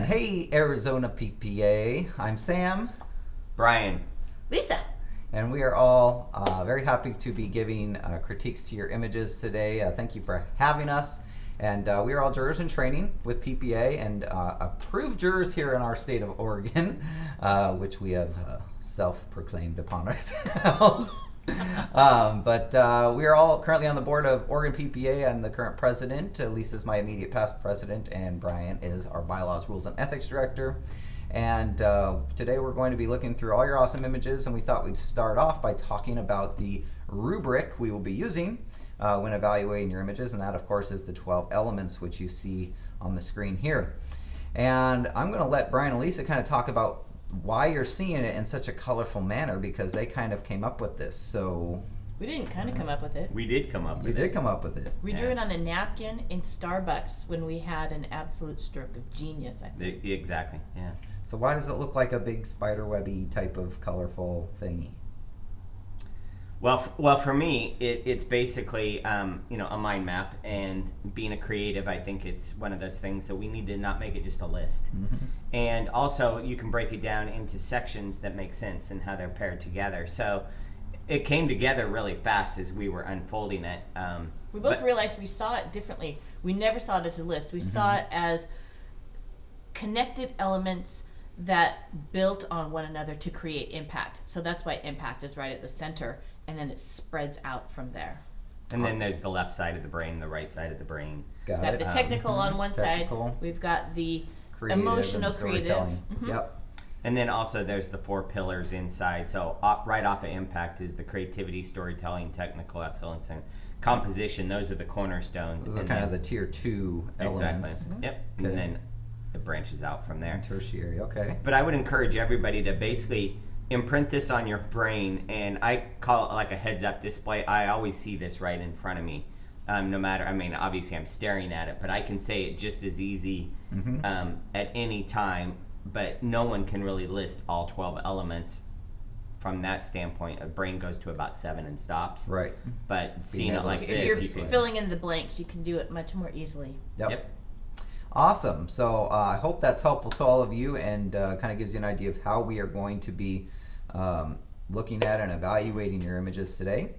hey, Arizona PPA. I'm Sam. Brian. Lisa. And we are all very happy to be giving critiques to your images today. Thank you for having us. And we are all jurors in training with PPA and approved jurors here in our state of Oregon, which we have self-proclaimed upon ourselves. But we are all currently on the board of Oregon PPA. I'm the current president. Lisa's my immediate past president, and Brian is our bylaws, rules, and ethics director. And today we're going to be looking through all your awesome images, and we thought we'd start off by talking about the rubric we will be using when evaluating your images, and that of course is the 12 elements which you see on the screen here. And I'm going to let Brian and Lisa kind of talk about why you're seeing it in such a colorful manner, because they kind of came up with this. So we didn't kind of come up with it. We did come up with it. You did come up with it. We drew it on a napkin in Starbucks when we had an absolute stroke of genius, I think. Exactly, yeah. So why does it look like a big spiderwebby type of colorful thingy? Well, for me, it's basically a mind map, and being a creative, I think it's one of those things that we need to not make it just a list. Mm-hmm. And also, you can break it down into sections that make sense and how they're paired together. So it came together really fast as we were unfolding it. We both realized we saw it differently. We never saw it as a list. We saw it as connected elements that built on one another to create impact. So that's why impact is right at the center, and then it spreads out from there. And then there's the left side of the brain, the right side of the brain. We've got the technical on one side. We've got the creative, emotional, creative. Mm-hmm. Yep. And then also there's the 4 pillars inside. So right off of impact is the creativity, storytelling, technical excellence, and composition. Those are the cornerstones. Those are kind of the tier 2 elements. Exactly. Mm-hmm. Yep. Okay. And then it branches out from there. Tertiary, okay. But I would encourage everybody to basically imprint this on your brain, and I call it like a heads-up display. I always see this right in front of me. No matter, obviously I'm staring at it, but I can say it just as easy at any time, but no one can really list all 12 elements from that standpoint. A brain goes to about 7 and stops. Right. But seeing it like if this, you're filling in the blanks, you can do it much more easily. Yep. Awesome. So I hope that's helpful to all of you, and kind of gives you an idea of how we are going to be looking at and evaluating your images today.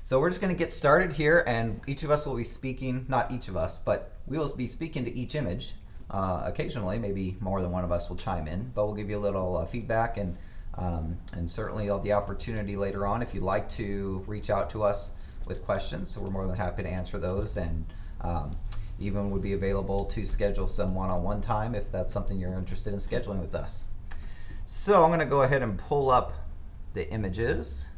So we're just going to get started here, and each of us will be speaking, not each of us, but we will be speaking to each image. Occasionally, maybe more than one of us will chime in, but we'll give you a little feedback, and certainly you'll have the opportunity later on if you'd like to reach out to us with questions. So we're more than happy to answer those, and even would be available to schedule some one-on-one time if that's something you're interested in scheduling with us. So I'm going to go ahead and pull up the images.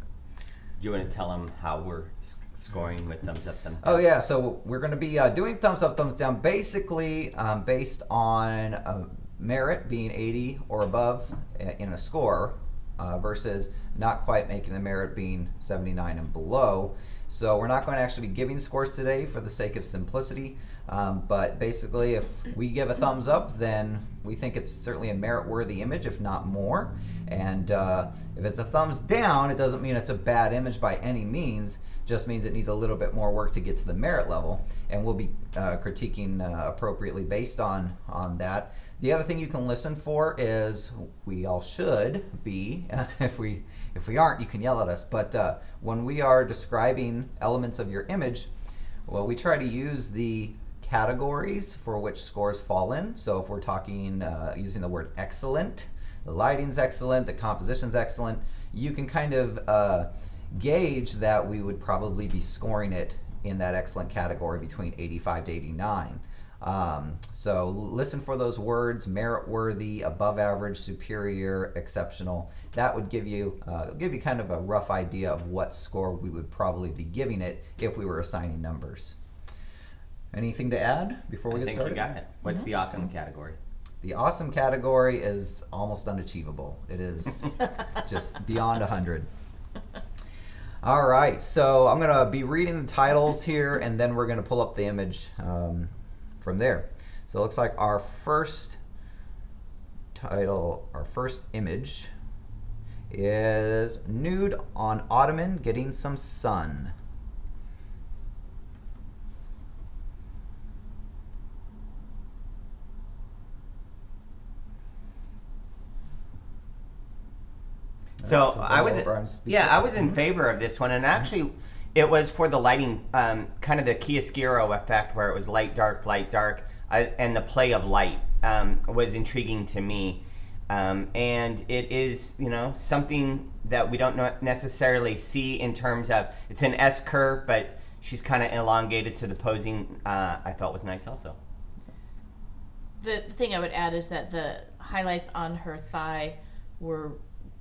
Do you want to tell them how we're scoring with thumbs up, thumbs down? Oh yeah, so we're going to be doing thumbs up, thumbs down, basically based on merit being 80 or above in a score versus not quite making the merit being 79 and below. So we're not going to actually be giving scores today for the sake of simplicity, but basically if we give a thumbs up, then we think it's certainly a merit-worthy image, if not more. And if it's a thumbs down, it doesn't mean it's a bad image by any means, just means it needs a little bit more work to get to the merit level, and we'll be critiquing appropriately based on that. The other thing you can listen for is, we all should be, if we aren't, you can yell at us, but when we are describing elements of your image, well, we try to use the categories for which scores fall in. So if we're talking using the word excellent, the lighting's excellent, the composition's excellent, you can kind of gauge that we would probably be scoring it in that excellent category between 85 to 89. So listen for those words: merit-worthy, above average, superior, exceptional. That would give you kind of a rough idea of what score we would probably be giving it if we were assigning numbers. Anything to add before we get started? I think you got it. What's the awesome category? The awesome category is almost unachievable. It is just beyond 100. All right, so I'm going to be reading the titles here, and then we're going to pull up the image from there. So it looks like our first title, our first image is Nude on Ottoman Getting Some Sun. So I was, Yeah, I was in favor of this one, and actually, it was for the lighting, kind of the chiaroscuro effect, where it was light, dark, and the play of light was intriguing to me. And it is, something that we don't necessarily see in terms of, it's an S curve, but she's kind of elongated, so the posing I felt was nice also. The thing I would add is that the highlights on her thigh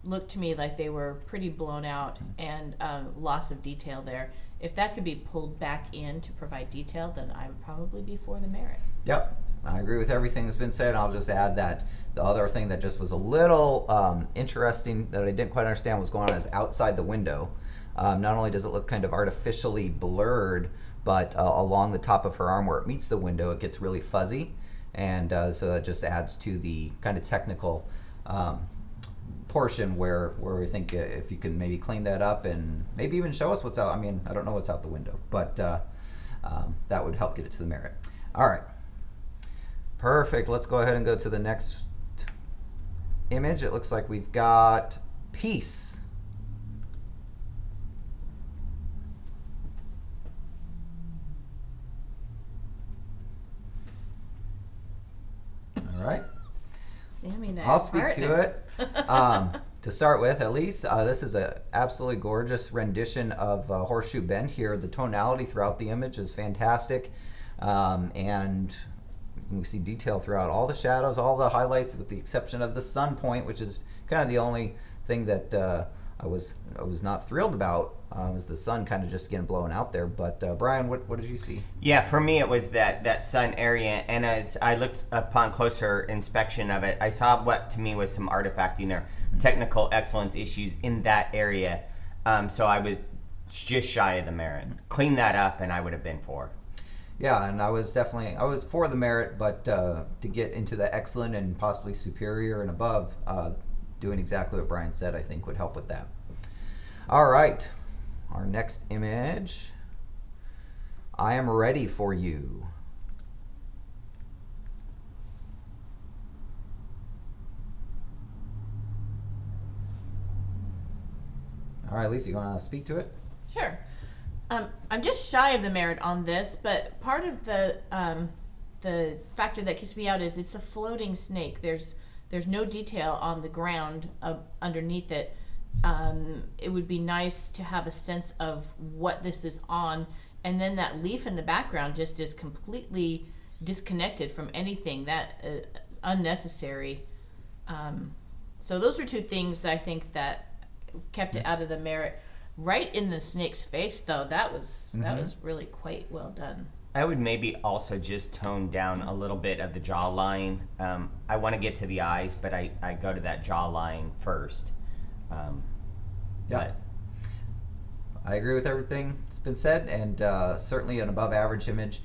looked to me like they were pretty blown out and loss of detail there. If that could be pulled back in to provide detail, then I would probably be for the merit. Yep, I agree with everything that's been said. I'll just add that the other thing that just was a little interesting that I didn't quite understand what was going on is outside the window. Not only does it look kind of artificially blurred, but along the top of her arm where it meets the window, it gets really fuzzy. And so that just adds to the kind of technical portion where we think if you can maybe clean that up and maybe even show us what's out. I mean, I don't know what's out the window, but that would help get it to the merit. All right. Perfect. Let's go ahead and go to the next image. It looks like we've got peace. All right. Sammy and I I'll are speak partners. to it. To start with, at least, this is an absolutely gorgeous rendition of Horseshoe Bend here. The tonality throughout the image is fantastic. And you can see detail throughout all the shadows, all the highlights, with the exception of the sun point, which is kind of the only thing that I was not thrilled about. Was the sun kind of just getting blown out there. But Brian, what did you see? Yeah, for me it was that sun area, and as I looked upon closer inspection of it, I saw what to me was some artifacting or technical excellence issues in that area. So I was just shy of the merit. Clean that up, and I would have been for. Yeah, and I was for the merit, but to get into the excellent and possibly superior and above, doing exactly what Brian said, I think would help with that. All right, our next image. I am ready for you. All right, Lisa, you want to speak to it? Sure. I'm just shy of the merit on this, but part of the factor that keeps me out is it's a floating snake. There's no detail on the ground underneath it. It would be nice to have a sense of what this is on, and then that leaf in the background just is completely disconnected from anything. That is unnecessary. So those are two things I think that kept it out of the merit. Right in the snake's face, though, that was really quite well done. I would maybe also just tone down a little bit of the jawline. I want to get to the eyes, but I go to that jawline first. Yeah, I agree with everything that's been said, and certainly an above average image.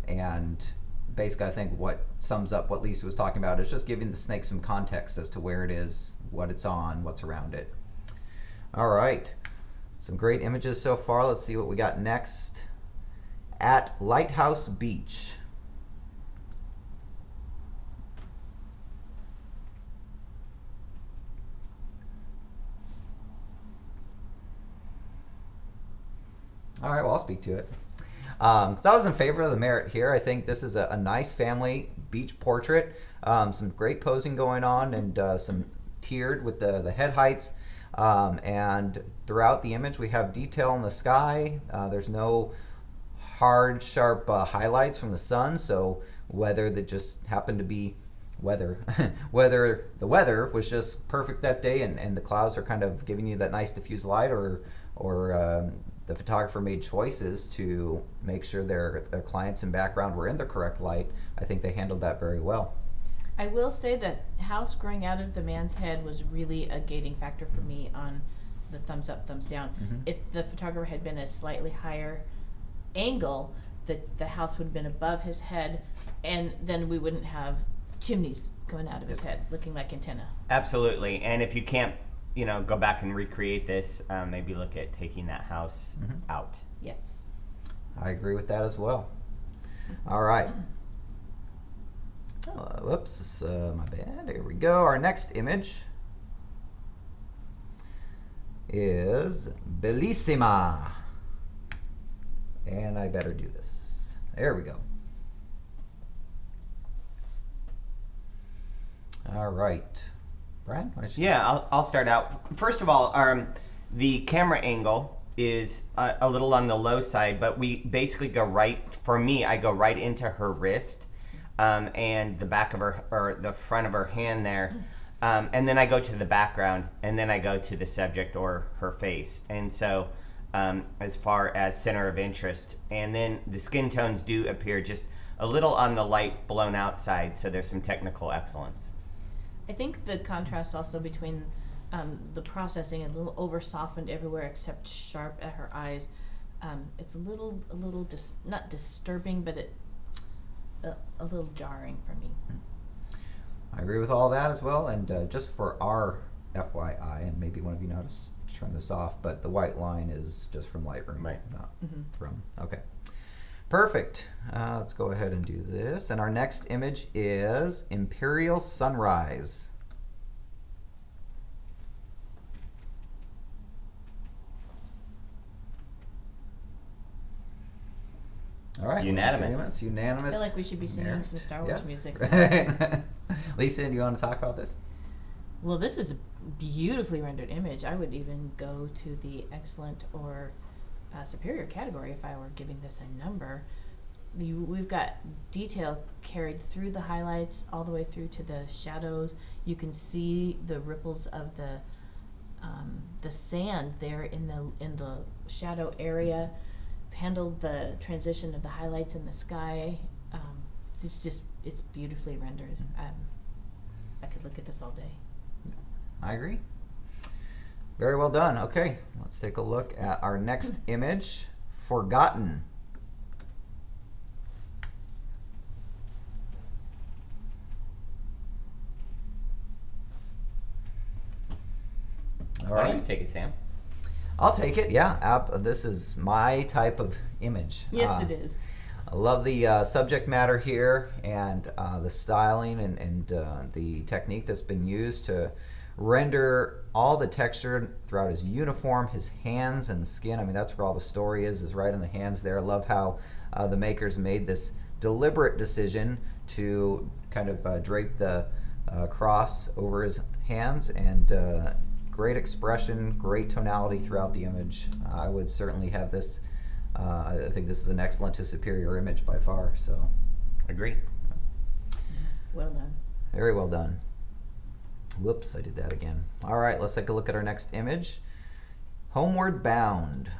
And basically, I think what sums up what Lisa was talking about is just giving the snake some context as to where it is, what it's on, what's around it. All right, some great images so far. Let's see what we got next. At Lighthouse Beach. All right, well, I'll speak to it. Because I was in favor of the merit here. I think this is a nice family beach portrait. Some great posing going on, and some tiered with the head heights. And throughout the image, we have detail in the sky. There's no hard, sharp highlights from the sun. So whether that just happened to be whether the weather was just perfect that day, and the clouds are kind of giving you that nice diffuse light, or the photographer made choices to make sure their clients and background were in the correct light. I think they handled that very well. I will say that house growing out of the man's head was really a gating factor for me on the thumbs up, thumbs down. Mm-hmm. If the photographer had been a slightly higher angle, the house would have been above his head, and then we wouldn't have chimneys coming out of his head looking like antenna. Absolutely. And if you can't, go back and recreate this, maybe look at taking that house out. Yes. I agree with that as well. All right. Whoops, my bad. Here we go. Our next image. is Bellissima. And I better do this. There we go. All right. Brian? Yeah, I'll start out. First of all, the camera angle is a little on the low side, but we basically go right, for me, I go right into her wrist and the back of her, or the front of her hand there. And then I go to the background, and then I go to the subject or her face. And so as far as center of interest, and then the skin tones do appear just a little on the light blown out side, so there's some technical excellence. I think the contrast also between the processing, a little over softened everywhere except sharp at her eyes. It's a little not disturbing, but a little jarring for me. I agree with all that as well. And just for our FYI, and maybe one of you know how to turn this off, but the white line is just from Lightroom, Right. not from. Okay. Perfect. Let's go ahead and do this. And our next image is Imperial Sunrise. All right. Unanimous. Unanimous. I feel like we should be singing Merit. some Star Wars music. Lisa, do you want to talk about this? Well, this is a beautifully rendered image. I would even go to the excellent or superior category if I were giving this a number. We've got detail carried through the highlights all the way through to the shadows. You can see the ripples of the sand there in the shadow area. Handled the transition of the highlights in the sky. It's beautifully rendered. I could look at this all day. I agree. Very well done. Okay, let's take a look at our next image, Forgotten. All Why don't right. you take it, Sam? I'll take it. Yeah, this is my type of image. Yes, it is. I love the subject matter here and the styling and the technique that's been used to render all the texture throughout his uniform, his hands and skin. I mean, that's where all the story is right in the hands there. I love how the makers made this deliberate decision to kind of drape the cross over his hands, and great expression, great tonality throughout the image. I would certainly have this. I think this is an excellent to superior image by far. So, Agree. Well done. very well done. Whoops, I did that again. All right, let's take a look at our next image. Homeward Bound.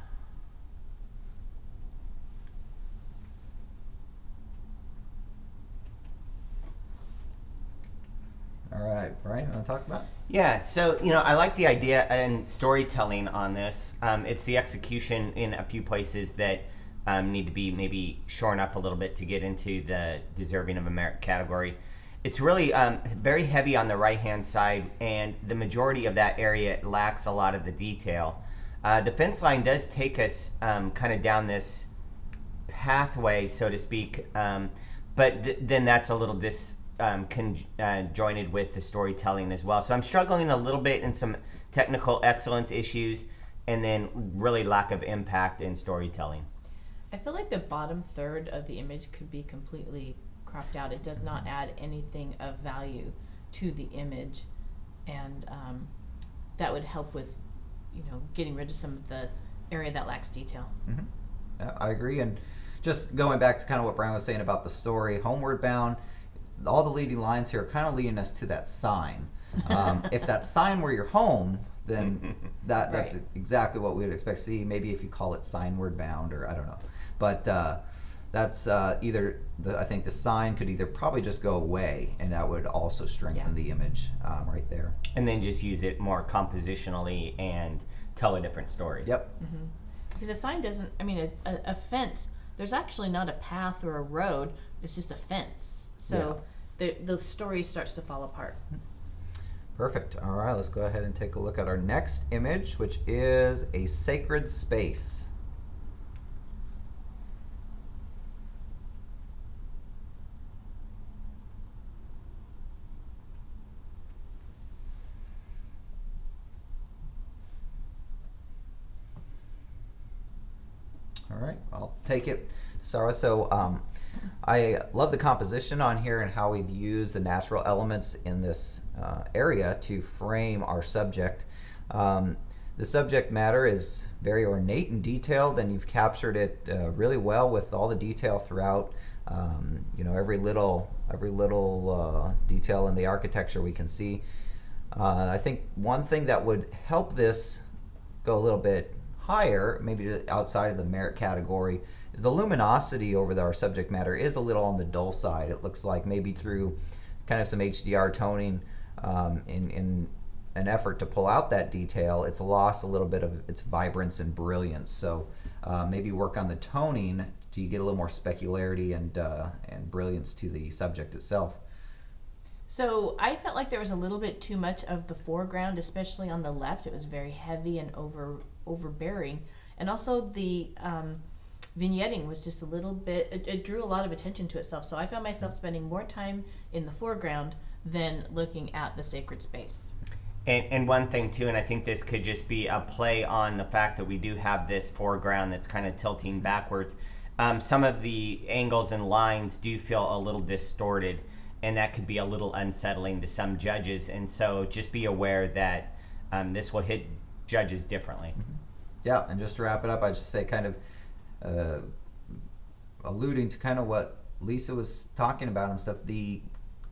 All right, Brian, you want to talk about it? Yeah, so I like the idea and storytelling on this. It's the execution in a few places that need to be maybe shorn up a little bit to get into the deserving of a merit category. It's really very heavy on the right-hand side, and the majority of that area lacks a lot of the detail. The fence line does take us kind of down this pathway, so to speak, but then that's a little conjoined with the storytelling as well. So I'm struggling a little bit in some technical excellence issues, and then really lack of impact in storytelling. I feel like the bottom third of the image could be completely cropped out. It does not add anything of value to the image, and that would help with getting rid of some of the area that lacks detail. Mm-hmm. Yeah, I agree. And just going back to kind of what Brian was saying about the story, Homeward Bound, all the leading lines here are kind of leading us to that sign. If that sign were your home, then that's Right. exactly what we would expect to see. Maybe if you call it Signward Bound, or I don't know. But that's either, I think the sign could either probably just go away, and that would also strengthen the image right there. And then just use it more compositionally and tell a different story. Yep. Because a sign doesn't, a fence, there's actually not a path or a road, it's just a fence. So the story starts to fall apart. Perfect. All right, let's go ahead and take a look at our next image, which is A Sacred Space. All right, I'll take it, Sarah. So I love the composition on here and how we've used the natural elements in this area to frame our subject. The subject matter is very ornate and detailed, and you've captured it really well with all the detail throughout. Every little detail in the architecture we can see. I think one thing that would help this go a little bit higher, maybe outside of the merit category, is the luminosity over our subject matter is a little on the dull side. It looks like maybe through kind of some HDR toning in an effort to pull out that detail, it's lost a little bit of its vibrance and brilliance. So maybe work on the toning so you get a little more specularity and brilliance to the subject itself. So I felt like there was a little bit too much of the foreground, especially on the left. It was very heavy and overbearing, and also the vignetting was just a little bit. It drew a lot of attention to itself. So I found myself spending more time in the foreground than looking at the sacred space. And one thing too, and I think this could just be a play on the fact that we do have this foreground that's kind of tilting backwards. Some of the angles and lines do feel a little distorted, and that could be a little unsettling to some judges. And so just be aware that this will hit judges differently. Mm-hmm. Yeah, and just to wrap it up, I just say kind of alluding to kind of what Lisa was talking about and stuff, the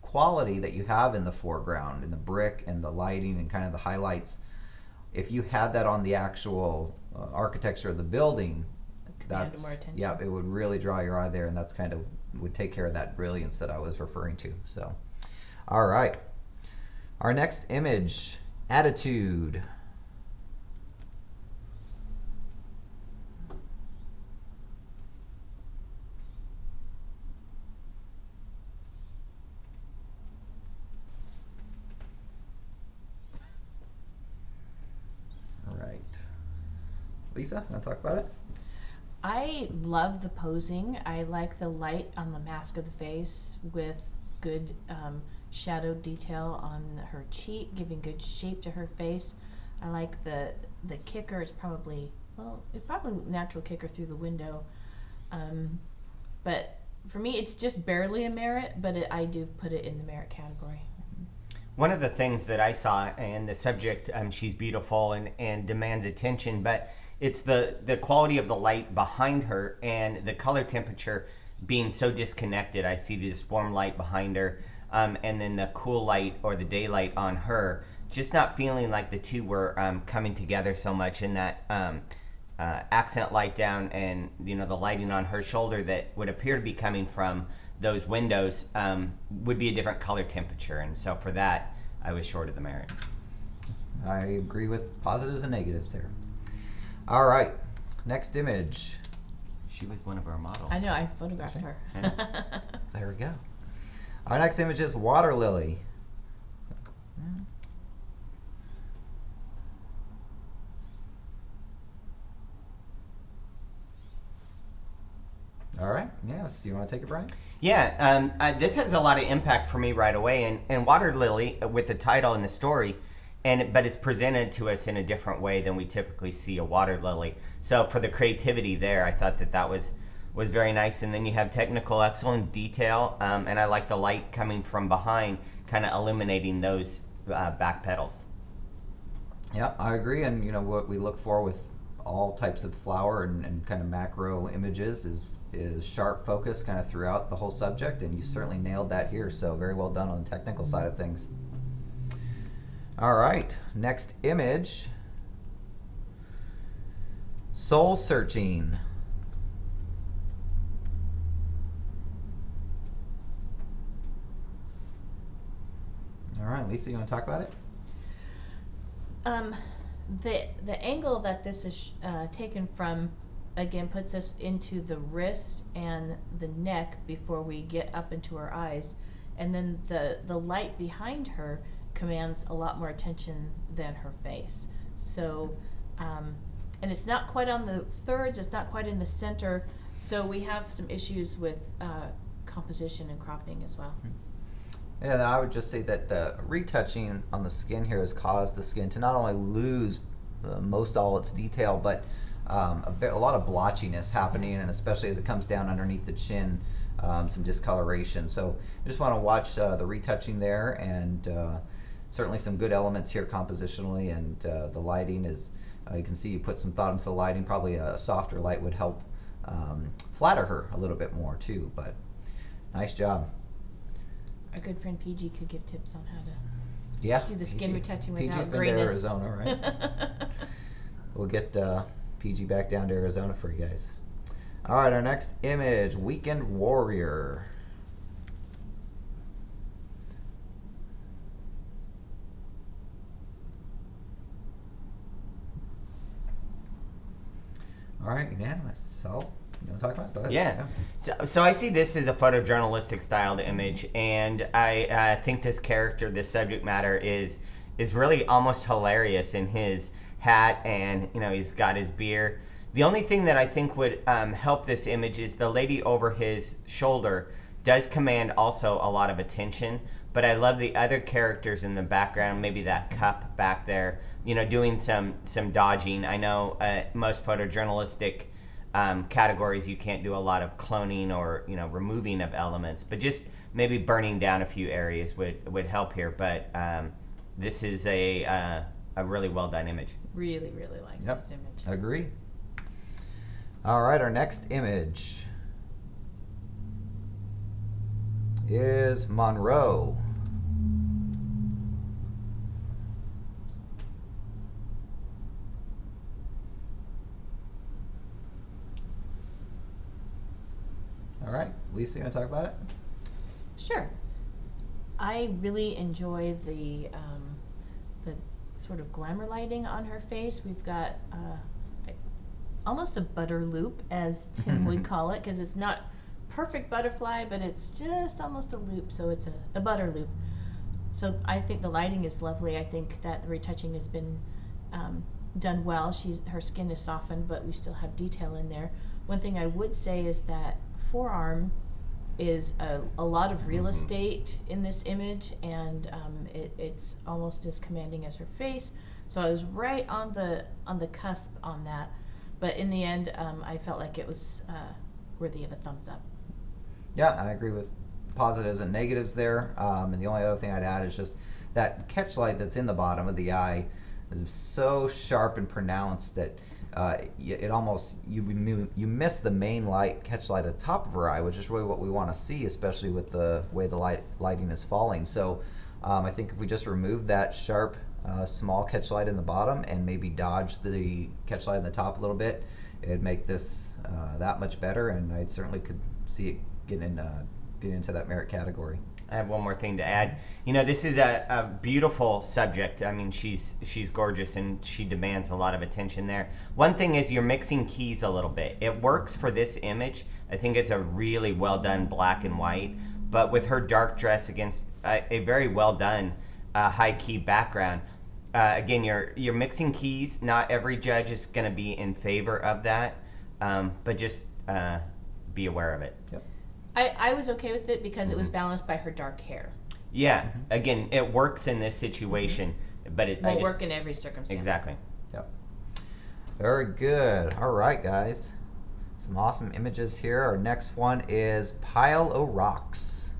quality that you have in the foreground, in the brick and the lighting and kind of the highlights, if you had that on the actual architecture of the building, Command more attention. Yeah, it would really draw your eye there, and that's kind of would take care of that brilliance that I was referring to. So, all right, our next image, attitude. All right, Lisa, want to talk about it? I love the posing. I like the light on the mask of the face with good shadow detail on her cheek, giving good shape to her face. I like the kicker is probably natural kicker through the window. But for me, it's just barely a merit, but I do put it in the merit category. One of the things that I saw, and the subject, she's beautiful and demands attention, but it's the quality of the light behind her and the color temperature being so disconnected. I see this warm light behind her, and then the cool light or the daylight on her, just not feeling like the two were coming together so much. And that accent light down and the lighting on her shoulder that would appear to be coming from those windows would be a different color temperature, and so for that I was short of the merit. I agree with positives and negatives there. All right, next image. She was one of our models. I know, I photographed her. There we go. Our next image is water lily. All right. Yes. You want to take it, Brian? Yeah. This has a lot of impact for me right away. And water lily, with the title and the story, but it's presented to us in a different way than we typically see a water lily. So for the creativity there, I thought that was very nice. And then you have technical excellence, detail, and I like the light coming from behind, kind of eliminating those back petals. Yeah, I agree. And what we look for with all types of flower and kind of macro images is sharp focus kind of throughout the whole subject, and you certainly nailed that here. So very well done on the technical side of things. All right, next image, soul searching. All right, Lisa, you want to talk about it? The angle that this is taken from, again, puts us into the wrist and the neck before we get up into her eyes, and then the light behind her commands a lot more attention than her face. So, and it's not quite on the thirds, it's not quite in the center, so we have some issues with composition and cropping as well. Yeah, I would just say that the retouching on the skin here has caused the skin to not only lose most all its detail, but a lot of blotchiness happening, and especially as it comes down underneath the chin, some discoloration. So you just want to watch the retouching there, and certainly some good elements here compositionally, and the lighting is, you can see you put some thought into the lighting. Probably a softer light would help flatter her a little bit more too, but nice job. Our good friend PG could give tips on how to do the skin PG. retouching PG's without been grayness. to Arizona, right? We'll get PG back down to Arizona for you guys. All right, our next image, Weekend Warrior. All right, unanimous. So, you want to talk about it? Go ahead. Yeah. So I see this as a photojournalistic styled image, and I think this character, this subject matter is really almost hilarious in his hat, and he's got his beer. The only thing that I think would help this image is the lady over his shoulder does command also a lot of attention, but I love the other characters in the background, maybe that cup back there, doing some dodging. I know most photojournalistic categories you can't do a lot of cloning or removing of elements, but just maybe burning down a few areas would help here. But this is a really well done image. Really, really like this image. Agree. All right, our next image is Monroe. All right, Lisa, you want to talk about it? Sure. I really enjoy the sort of glamour lighting on her face. We've got almost a butter loop, as Tim would call it, because it's not perfect butterfly, but it's just almost a loop, so it's a butter loop. So I think the lighting is lovely. I think that the retouching has been done well. Her skin is softened, but we still have detail in there. One thing I would say is that forearm is a lot of real estate in this image, and it's almost as commanding as her face. So I was right on the cusp on that, but in the end, I felt like it was worthy of a thumbs up. Yeah, and I agree with positives and negatives there. And the only other thing I'd add is just that catch light that's in the bottom of the eye is so sharp and pronounced that it almost you miss the main catch light at the top of her eye, which is really what we want to see, especially with the way the lighting is falling. So I think if we just remove that sharp small catch light in the bottom and maybe dodge the catch light in the top a little bit, it'd make this that much better, and I certainly could see it getting into that merit category. I have one more thing to add. This is a beautiful subject. I mean, she's gorgeous, and she demands a lot of attention there. One thing is you're mixing keys a little bit. It works for this image. I think it's a really well done black and white, but with her dark dress against a very well done high key background, again, you're mixing keys. Not every judge is going to be in favor of that, but just be aware of it. Yep. I was okay with it because it was balanced by her dark hair. Yeah, again, it works in this situation, but it won't work in every circumstance. Exactly. Yep. Very good. All right, guys. Some awesome images here. Our next one is Pile o' Rocks.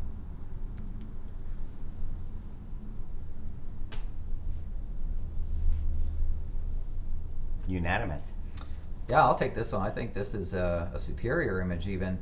Unanimous. Yeah, I'll take this one. I think this is a superior image even.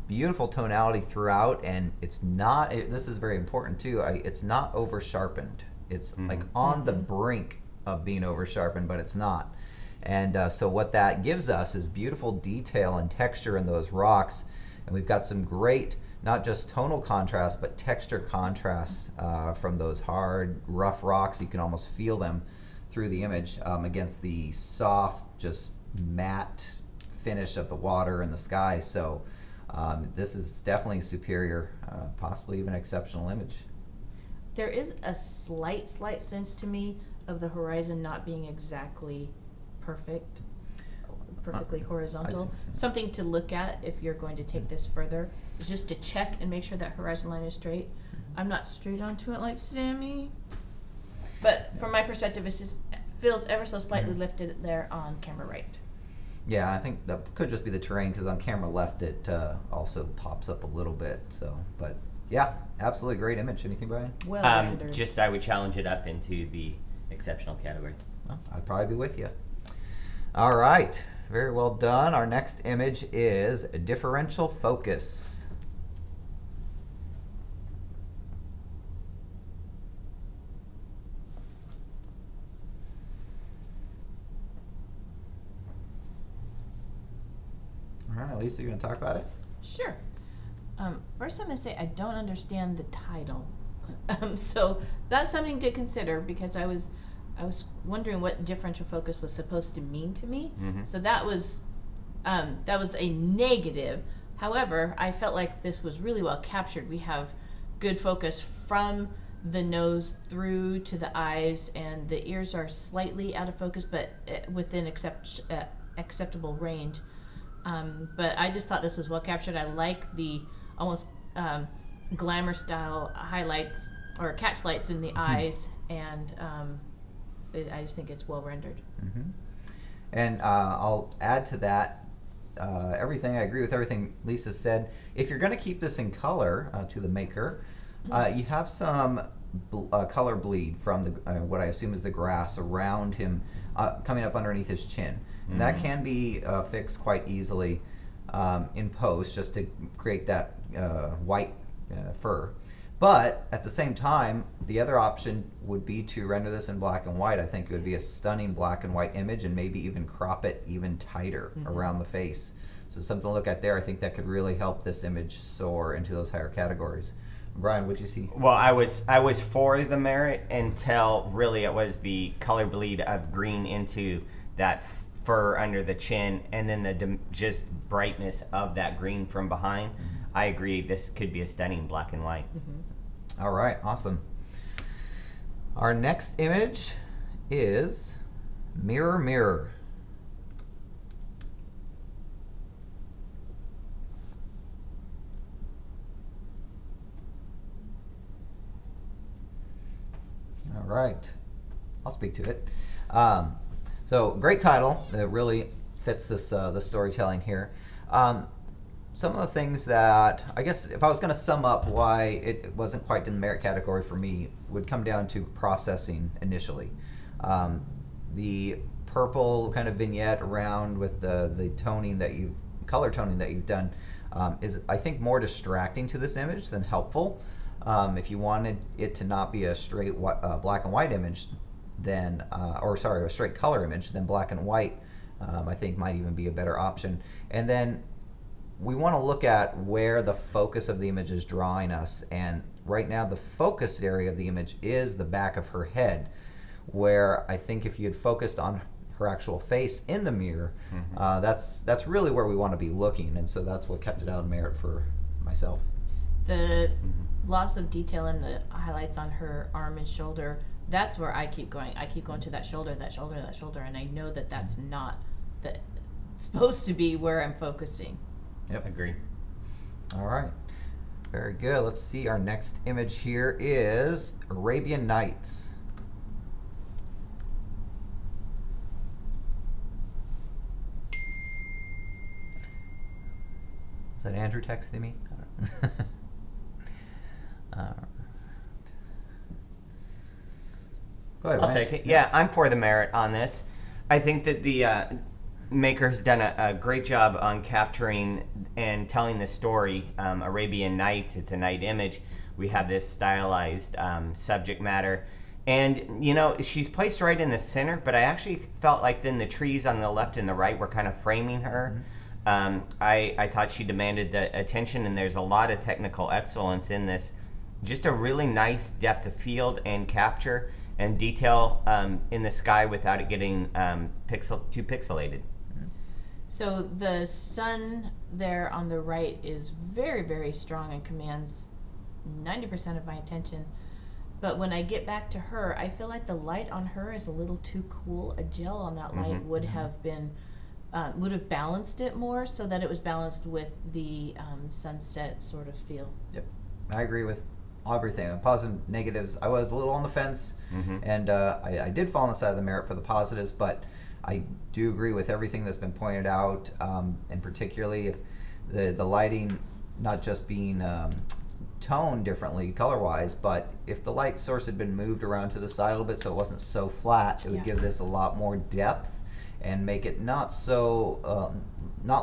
Beautiful tonality throughout, and it's not, this is very important too, it's not over sharpened. It's like on the brink of being over sharpened, but it's not. And so what that gives us is beautiful detail and texture in those rocks, and we've got some great, not just tonal contrast, but texture contrast from those hard, rough rocks. You can almost feel them through the image against the soft, just matte finish of the water and the sky. So this is definitely superior, possibly even exceptional image. There is a slight sense to me of the horizon not being exactly perfectly horizontal. Something to look at if you're going to take this further is just to check and make sure that horizon line is straight. I'm not straight onto it like Sammy, but from my perspective, it's just feels ever so slightly lifted there on camera right. Yeah, I think that could just be the terrain because on camera left it also pops up a little bit. So, but yeah, absolutely great image. Anything, Brian? Well rendered. Just I would challenge it up into the exceptional category. Oh, I'd probably be with you. All right, very well done. Our next image is differential focus. All right, Lisa, you going to talk about it? Sure. First, I'm going to say I don't understand the title. So that's something to consider because I was wondering what differential focus was supposed to mean to me. Mm-hmm. So that was a negative. However, I felt like this was really well captured. We have good focus from the nose through to the eyes, and the ears are slightly out of focus, but within acceptable range. But I just thought this was well captured. I like the almost glamour style highlights or catch lights in the eyes, and I just think it's well rendered. Mm-hmm. And I'll add to that I agree with everything Lisa said. If you're going to keep this in color to the maker, you have some color bleed from the what I assume is the grass around him coming up underneath his chin. And that can be fixed quite easily in post just to create that white fur. But at the same time, the other option would be to render this in black and white. I think it would be a stunning black and white image, and maybe even crop it even tighter around the face. So something to look at there. I think that could really help this image soar into those higher categories. Brian, what'd you see? Well, I was for the merit until really it was the color bleed of green into that fur under the chin, and then the just brightness of that green from behind. I agree. This could be a stunning black and white. All right, awesome. Our next image is Mirror, Mirror. All right, I'll speak to it. So great title. It really fits this the storytelling here. Some of the things that, I guess if I was going to sum up why it wasn't quite in the merit category for me, would come down to processing initially. The purple kind of vignette around with the toning that color toning that you've done is, I think, more distracting to this image than helpful. If you wanted it to not be a straight black and white image, then, a straight color image, then black and white, I think might even be a better option. And then we want to look at where the focus of the image is drawing us. And right now, the focused area of the image is the back of her head, where I think if you had focused on her actual face in the mirror, that's really where we want to be looking. And so that's what kept it out of merit for myself. The loss of detail in the highlights on her arm and shoulder, that's where I keep going. I keep going to that shoulder, and I know that that's not supposed to be where I'm focusing. Yep. Agree. All right. Very good. Let's see. Our next image here is Arabian Nights. Is that Andrew texting me? I don't know. All right. Go ahead, I'll Ryan. take it. Yeah, I'm for the merit on this. I think that the maker has done a great job on capturing and telling the story. Arabian Nights, it's a night image. We have this stylized subject matter. And, she's placed right in the center, but I actually felt like then the trees on the left and the right were kind of framing her. I thought she demanded the attention, and there's a lot of technical excellence in this. Just a really nice depth of field and capture and detail in the sky without it getting too pixelated. So the sun there on the right is very, very strong and commands 90% of my attention. But when I get back to her, I feel like the light on her is a little too cool. A gel on that light would have balanced it more so that it was balanced with the sunset sort of feel. Yep. I agree with everything, positive, negatives. I was a little on the fence, and I did fall on the side of the merit for the positives, but I do agree with everything that's been pointed out, and particularly if the lighting not just being toned differently color-wise, but if the light source had been moved around to the side a little bit so it wasn't so flat, it would give this a lot more depth and make it not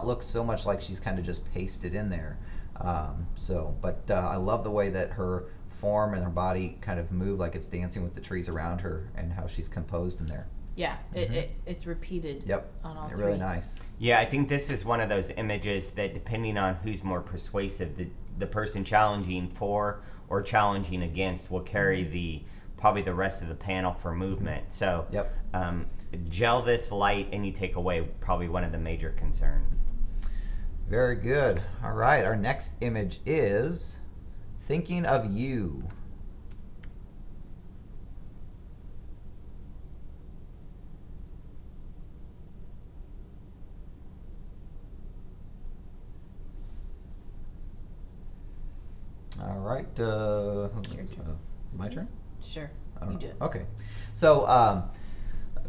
look so much like she's kind of just pasted in there. But I love the way that her form and her body kind of move like it's dancing with the trees around her and how she's composed in there. Yeah, it's repeated. Yep, on all really three. Nice. Yeah, I think this is one of those images that, depending on who's more persuasive, the person challenging for or challenging against will carry probably the rest of the panel for movement. So gel this light and you take away probably one of the major concerns. Very good. All right, our next image is Thinking of You. All right. My turn? Sure, you do it. Okay. So,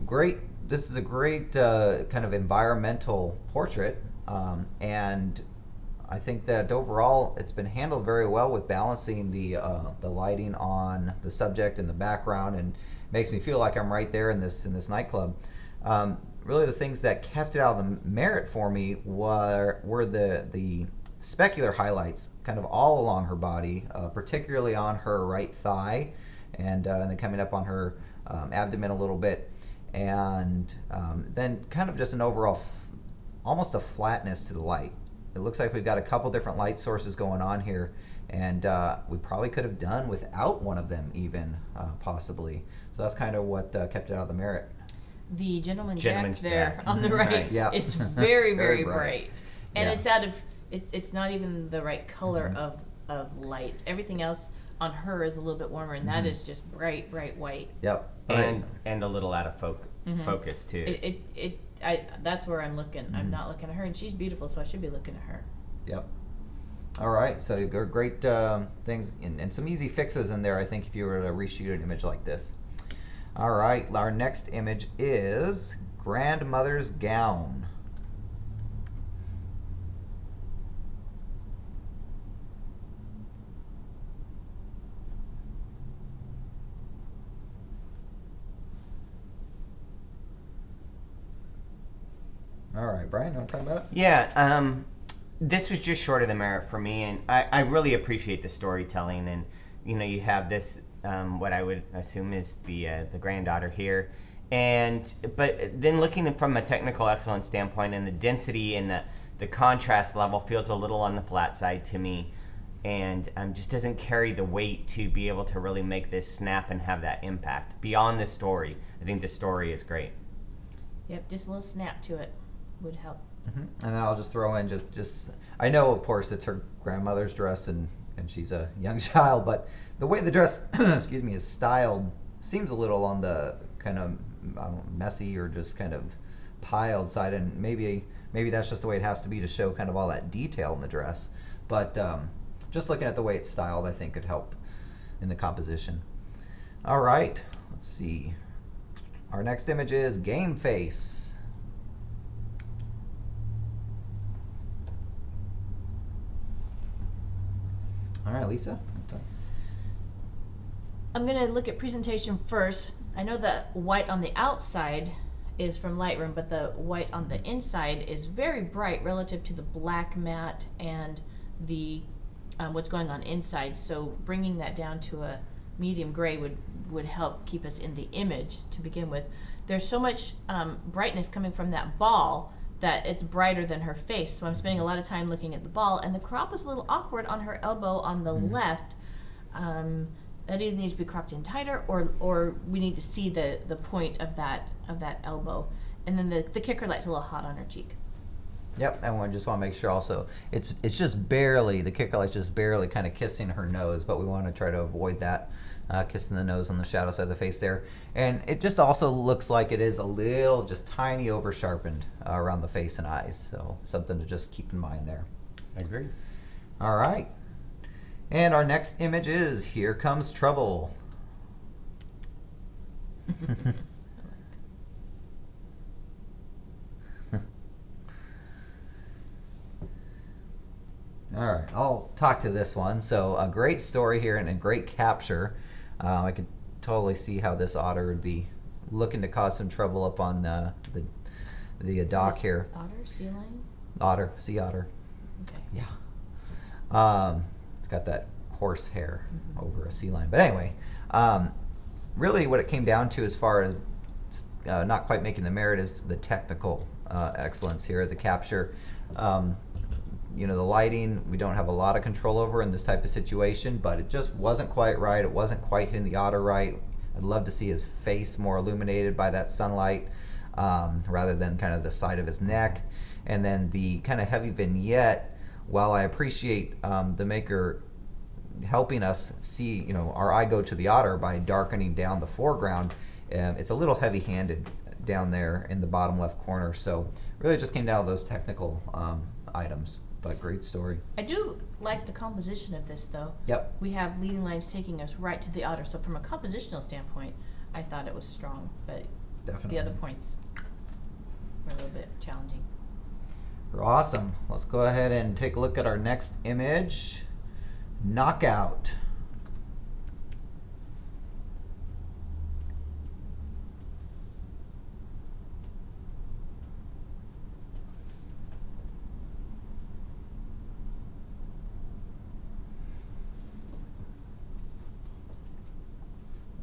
great. This is a great kind of environmental portrait, and I think that overall it's been handled very well with balancing the lighting on the subject and the background, and makes me feel like I'm right there in this nightclub. Really, the things that kept it out of the merit for me were the specular highlights kind of all along her body, particularly on her right thigh, and then coming up on her abdomen a little bit, and then kind of just an overall almost a flatness to the light. It looks like we've got a couple different light sources going on here, and we probably could have done without one of them even, possibly. So that's kind of what kept it out of the merit. The gentleman's Gentleman's jack there jack. on the right Yeah. is very, Very very bright. bright. And Yeah. it's out of it's not even the right color of light. Everything else on her is a little bit warmer, and that is just bright white. Yep. And a little out of focus too. That's where I'm looking. I'm not looking at her, and she's beautiful, so I should be looking at her. Yep. All right. So great things and some easy fixes in there, I think, if you were to reshoot an image like this. All right. Our next image is Grandmother's Gown. All right, Brian, you want to talk about it? Yeah, this was just short of the merit for me, and I really appreciate the storytelling. And you have this what I would assume is the granddaughter here, but then looking from a technical excellence standpoint, and the density and the contrast level feels a little on the flat side to me, and just doesn't carry the weight to be able to really make this snap and have that impact beyond the story. I think the story is great. Yep, just a little snap to it would help. And then I'll just throw in just I know, of course, it's her grandmother's dress and she's a young child, but the way the dress excuse me, is styled seems a little on the kind of messy or just kind of piled side, and maybe that's just the way it has to be to show kind of all that detail in the dress, but just looking at the way it's styled, I think could help in the composition. All right, let's see. Our next image is Game Face. All right, Lisa. I'm going to look at presentation first. I know the white on the outside is from Lightroom, but the white on the inside is very bright relative to the black matte and the what's going on inside. So bringing that down to a medium gray would help keep us in the image to begin with. There's so much brightness coming from that ball that it's brighter than her face. So I'm spending a lot of time looking at the ball, and the crop is a little awkward on her elbow on the left. That either needs to be cropped in tighter, or we need to see the point of that elbow. And then the kicker light's a little hot on her cheek. Yep, and we just want to make sure also it's just barely, the kicker light's just barely kind of kissing her nose, but we want to try to avoid that, kissing the nose on the shadow side of the face there. And it just also looks like it is a little, just tiny over sharpened around the face and eyes, so something to just keep in mind there. I agree. All right. And our next image is Here Comes Trouble. All right, I'll talk to this one. So a great story here and a great capture. I could totally see how this otter would be looking to cause some trouble up on the dock here. Otter, sea lion? Otter, sea otter. Okay. Yeah. It's got that coarse hair over a sea lion. But anyway, really what it came down to as far as not quite making the merit is the technical excellence here, the capture. The lighting, we don't have a lot of control over in this type of situation, but it just wasn't quite right. It wasn't quite hitting the otter right. I'd love to see his face more illuminated by that sunlight rather than kind of the side of his neck. And then the kind of heavy vignette, while I appreciate the maker helping us see, our eye go to the otter by darkening down the foreground, it's a little heavy-handed down there in the bottom left corner. So really just came down to those technical items. But great story. I do like the composition of this, though. Yep. We have leading lines taking us right to the otter. So from a compositional standpoint, I thought it was strong. But Definitely. the other points were a little bit challenging. Awesome. Let's go ahead and take a look at our next image. Knockout.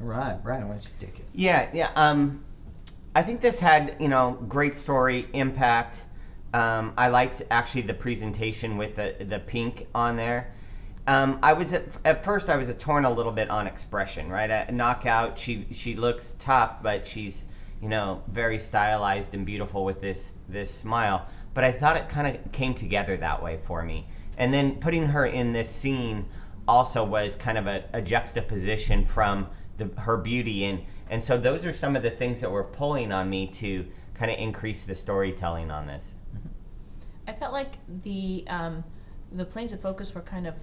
All right, Brian, why don't you take it? Yeah. I think this had, great story, impact. I liked actually the presentation with the pink on there. I was at first I was torn a little bit on expression, right? At Knockout, she looks tough, but she's very stylized and beautiful with this smile. But I thought it kind of came together that way for me. And then putting her in this scene also was kind of a juxtaposition from her beauty, and so those are some of the things that were pulling on me to kind of increase the storytelling on this. I felt like the planes of focus were kind of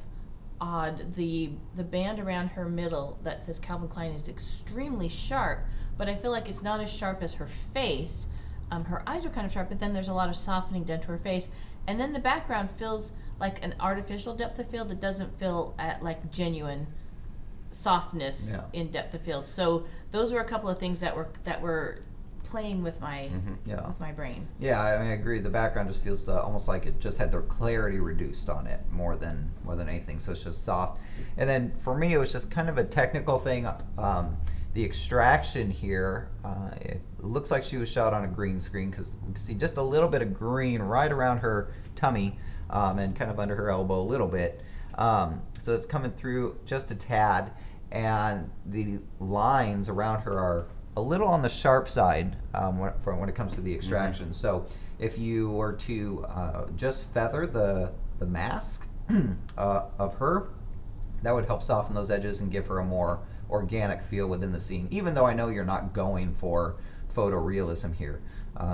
odd. The band around her middle that says Calvin Klein is extremely sharp, but I feel like it's not as sharp as her face. Her eyes are kind of sharp, but then there's a lot of softening done to her face, and then the background feels like an artificial depth of field. It doesn't feel like genuine softness in depth of field. So those were a couple of things that were playing with my with my brain. Yeah, I agree. The background just feels almost like it just had their clarity reduced on it more than anything. So it's just soft. And then for me, it was just kind of a technical thing. The extraction here, it looks like she was shot on a green screen because we can see just a little bit of green right around her tummy and kind of under her elbow a little bit. So it's coming through just a tad, and the lines around her are a little on the sharp side when it comes to the extraction. So if you were to just feather the mask of her, that would help soften those edges and give her a more organic feel within the scene, even though I know you're not going for photorealism here,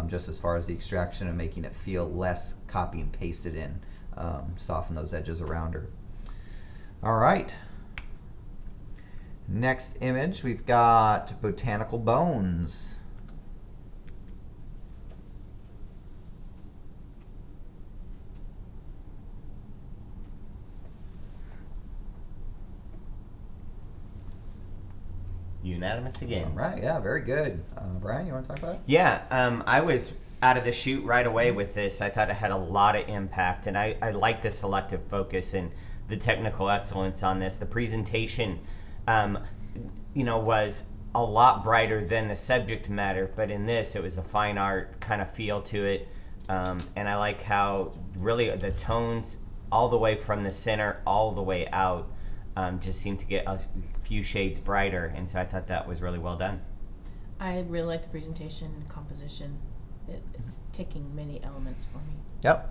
just as far as the extraction and making it feel less copy and pasted in, soften those edges around her. All right. Next image, we've got Botanical Bones. Unanimous again. All right, yeah, very good. Brian, you want to talk about it? Yeah, I was out of the chute right away with this. I thought it had a lot of impact, and I like the selective focus and the technical excellence on this. The presentation, was a lot brighter than the subject matter, but in this, it was a fine art kind of feel to it. And I like how really the tones all the way from the center all the way out just seem to get a few shades brighter, and so I thought that was really well done. I really like the presentation and composition. It's ticking many elements for me. Yep,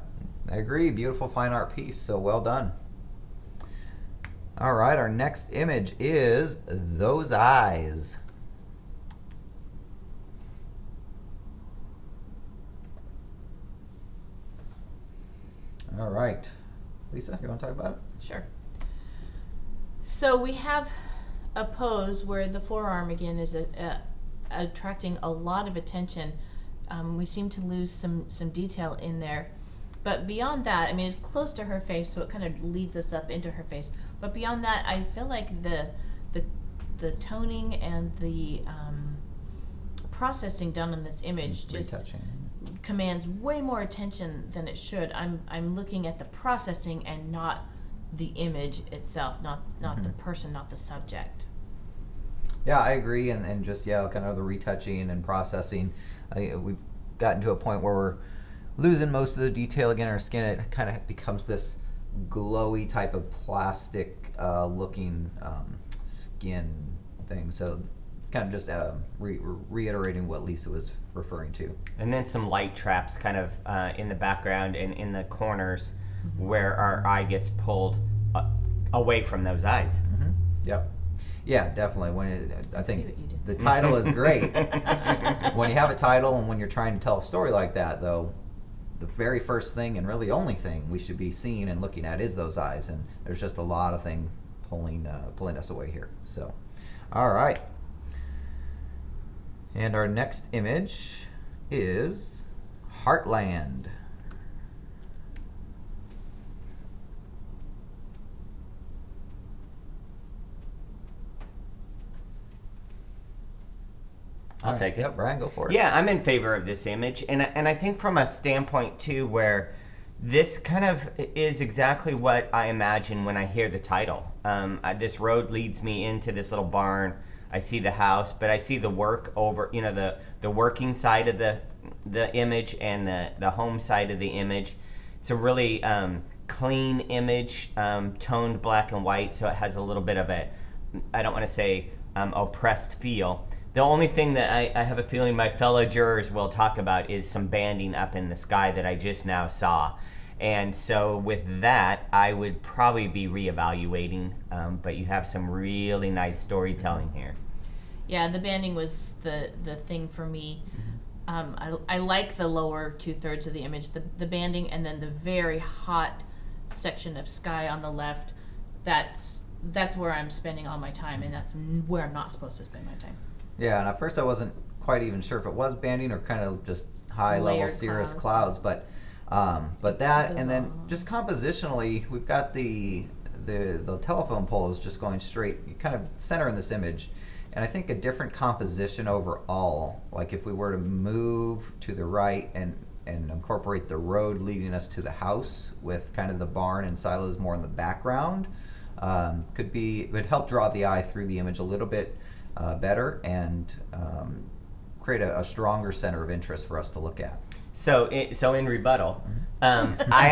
I agree. Beautiful fine art piece, so well done. All right, our next image is Those Eyes. All right. Lisa, you want to talk about it? Sure. So we have a pose where the forearm again is attracting a lot of attention. We seem to lose some detail in there. But beyond that, I mean, it's close to her face, so it kind of leads us up into her face. But beyond that, I feel like the toning and the processing done on this image just Retouching. commands way more attention than it should. I'm looking at the processing and not the image itself, not the person, not the subject. Yeah, I agree, and just kind of the retouching and processing. We've gotten to a point where we're losing most of the detail again in our skin. It kind of becomes this glowy type of plastic looking skin thing. So kind of just reiterating what Lisa was referring to. And then some light traps kind of in the background and in the corners where our eye gets pulled away from those eyes. Mm-hmm. Yep. Yeah, definitely. I See think what you did. the title is great. When you have a title and when you're trying to tell a story like that, though, the very first thing and really only thing we should be seeing and looking at is those eyes, and there's just a lot of things pulling us away here. So, all right. And our next image is Heartland. I'll take it. Yep, Brian, go for it. Yeah, I'm in favor of this image, and I think from a standpoint too, where this kind of is exactly what I imagine when I hear the title. This road leads me into this little barn. I see the house, but I see the work over, the working side of the image and the home side of the image. It's a really clean image, toned black and white, so it has a little bit of a, I don't want to say oppressed feel. The only thing that I have a feeling my fellow jurors will talk about is some banding up in the sky that I just now saw. And so with that, I would probably be reevaluating, but you have some really nice storytelling here. Yeah, the banding was the thing for me. I like the lower 2/3 of the image, the banding, and then the very hot section of sky on the left. That's where I'm spending all my time, and that's where I'm not supposed to spend my time. Yeah, and at first I wasn't quite even sure if it was banding or kind of just high-level Layered cirrus clouds. but that, and then on. just compositionally, we've got the telephone pole is just going straight, kind of center in this image, and I think a different composition overall. Like if we were to move to the right and incorporate the road leading us to the house with kind of the barn and silos more in the background, would help draw the eye through the image a little bit better and create a stronger center of interest for us to look at. So in rebuttal, I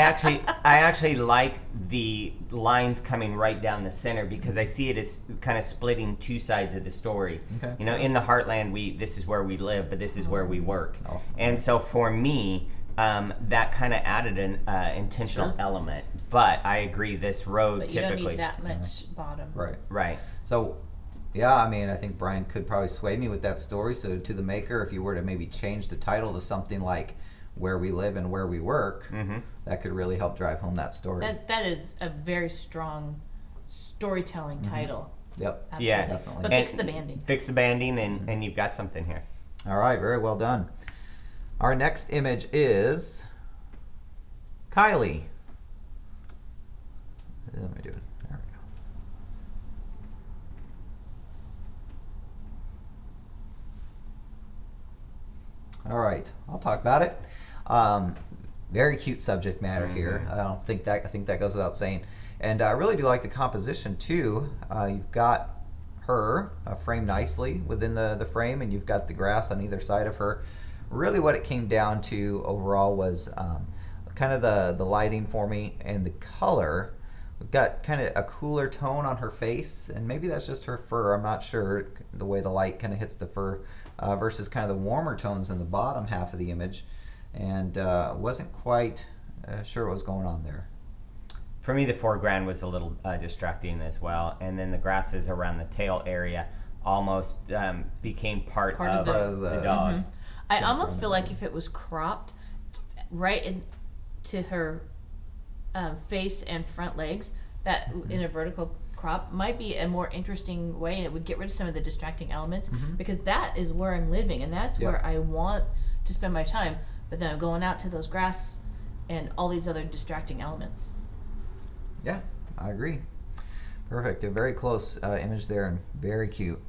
actually like the lines coming right down the center because I see it as kind of splitting two sides of the story. Okay. In the Heartland, this is where we live, but this is where we work. Oh, okay. And so for me, that kind of added an intentional element. But I agree, this road But you typically. don't need that much bottom. Right. So, yeah, I mean, I think Brian could probably sway me with that story. So, to the maker, if you were to maybe change the title to something like "Where We Live and Where We Work," that could really help drive home that story. That is a very strong storytelling title. Yep. Absolutely. Yeah, definitely. But fix the banding. Fix the banding, and you've got something here. All right, very well done. Our next image is Kylie. Let me do it. There we go. All right, I'll talk about it. Very cute subject matter here. I think that goes without saying. And I really do like the composition too. You've got her framed nicely within the frame, and you've got the grass on either side of her. Really what it came down to overall was kind of the lighting for me and the color. We've got kind of a cooler tone on her face, and maybe that's just her fur. I'm not sure, the way the light kind of hits the fur versus kind of the warmer tones in the bottom half of the image, and wasn't quite sure what was going on there. For me, the foreground was a little distracting as well, and then the grasses around the tail area almost became part of the dog. Mm-hmm. I almost feel like if it was cropped right into her face and front legs, that in a vertical crop might be a more interesting way, and it would get rid of some of the distracting elements, because that is where I'm living and that's where I want to spend my time. But then I'm going out to those grass and all these other distracting elements. Yeah, I agree. Perfect. A very close image there and very cute.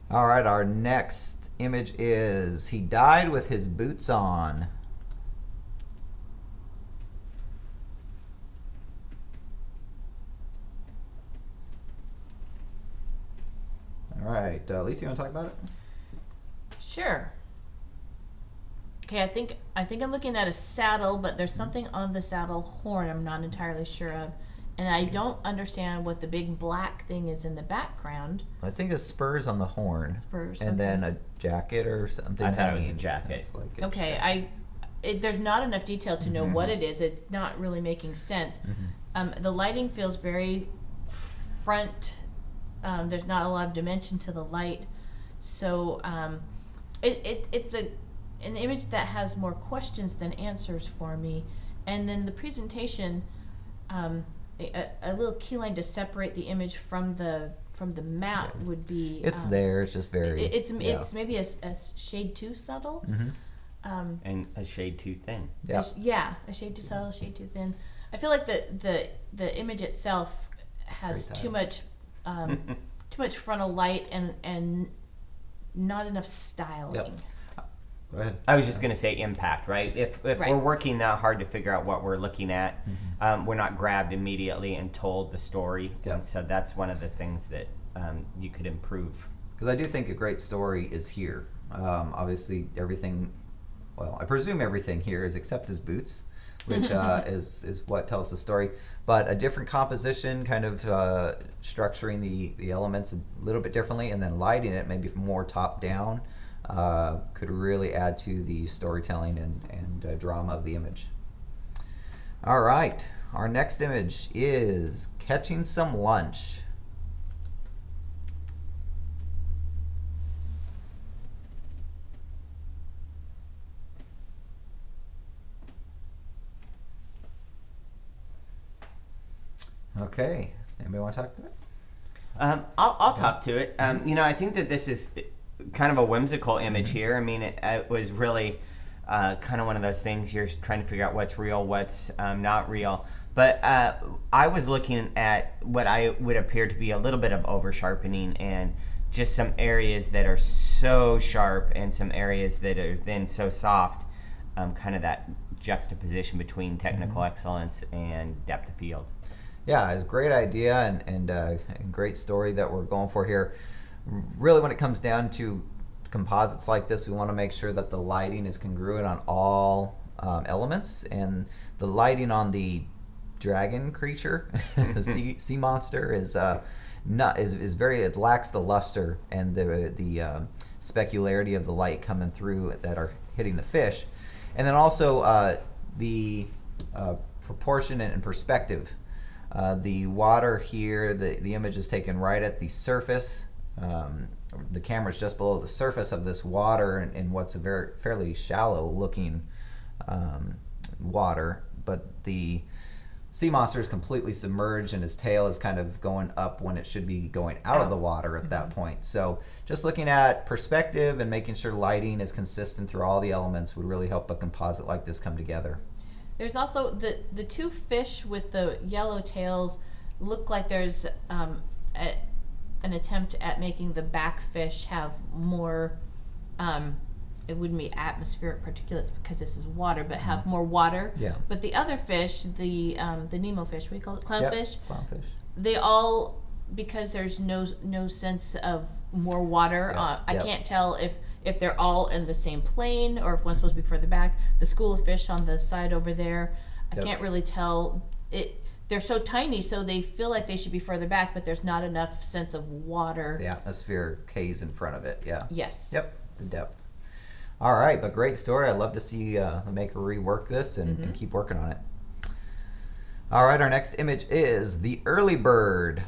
All right, our next image is he died with his boots on. All right, Lisa, you want to talk about it? Sure. Okay, I think I'm looking at a saddle, but there's something on the saddle horn I'm not entirely sure of, and I don't understand what the big black thing is in the background. I think it's spurs on the horn. Spurs. And then a jacket or something. I thought it was a jacket. Okay, there's not enough detail to know what it is. It's not really making sense. The lighting feels very front. There's not a lot of dimension to the light, so it's an image that has more questions than answers for me. And then the presentation, a little key line to separate the image from the map would be. It's there. It's just very. It's maybe a shade too subtle. And a shade too thin. Yeah. A shade too subtle, a shade too thin. I feel like the image itself has too much frontal light and not enough styling. Yep. Go ahead. I was just going to say impact, right? If we're working that hard to figure out what we're looking at, we're not grabbed immediately and told the story. Yep. And so that's one of the things that you could improve. Because I do think a great story is here. Obviously, everything, well, I presume everything here is except his boots, which is what tells the story. But a different composition, kind of structuring the elements a little bit differently, and then lighting it maybe more top down, could really add to the storytelling and drama of the image. All right, our next image is catching some lunch. Okay, anybody want to talk to it? I'll talk to it. I think that this is kind of a whimsical image here. I mean, it was really kind of one of those things you're trying to figure out what's real, what's not real. But I was looking at what I would appear to be a little bit of over sharpening and just some areas that are so sharp and some areas that are then so soft. Kind of that juxtaposition between technical excellence and depth of field. Yeah, it's a great idea and great story that we're going for here. Really, when it comes down to composites like this, we want to make sure that the lighting is congruent on all elements, and the lighting on the dragon creature, the sea monster, is very. It lacks the luster and the specularity of the light coming through that are hitting the fish, and then also the proportion and perspective. The water here, the image is taken right at the surface. The camera's just below the surface of this water in what's a fairly shallow looking water, but the sea monster is completely submerged and his tail is kind of going up when it should be going out of the water at that point. So just looking at perspective and making sure lighting is consistent through all the elements would really help a composite like this come together. There's also the two fish with the yellow tails look like there's an attempt at making the back fish have more, it wouldn't be atmospheric particulates because this is water, but have more water. Yeah. But the other fish, the Nemo fish, what do you call it? Clownfish? Yep, clownfish. They all, because there's no sense of more water, I can't tell if they're all in the same plane or if one's supposed to be further back. The school of fish on the side over there, I can't really tell. They're so tiny, so they feel like they should be further back, but there's not enough sense of water. The atmosphere K's in front of it, yeah. Yes. Yep, the depth. All right, but great story. I'd love to see the maker rework this and keep working on it. All right, our next image is the early bird.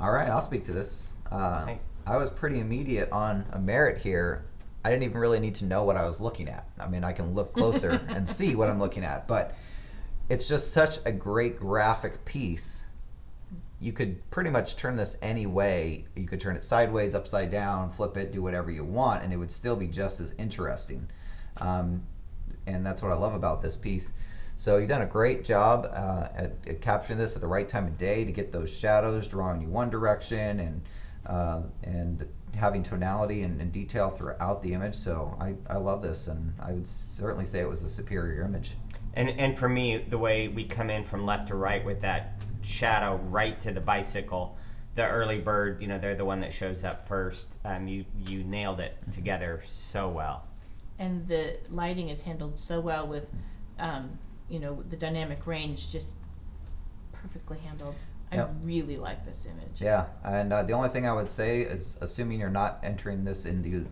All right, I'll speak to this. Thanks. I was pretty immediate on a merit here. I didn't even really need to know what I was looking at. I mean, I can look closer and see what I'm looking at, but it's just such a great graphic piece. You could pretty much turn this any way. You could turn it sideways, upside down, flip it, do whatever you want, and it would still be just as interesting. And that's what I love about this piece. So you've done a great job at capturing this at the right time of day to get those shadows drawing you one direction and having tonality and detail throughout the image. So I love this, and I would certainly say it was a superior image. And for me, the way we come in from left to right with that shadow right to the bicycle, the early bird, they're the one that shows up first. You nailed it together so well. And the lighting is handled so well with, the dynamic range just perfectly handled. Yep. I really like this image. Yeah, and the only thing I would say is, assuming you're not entering this into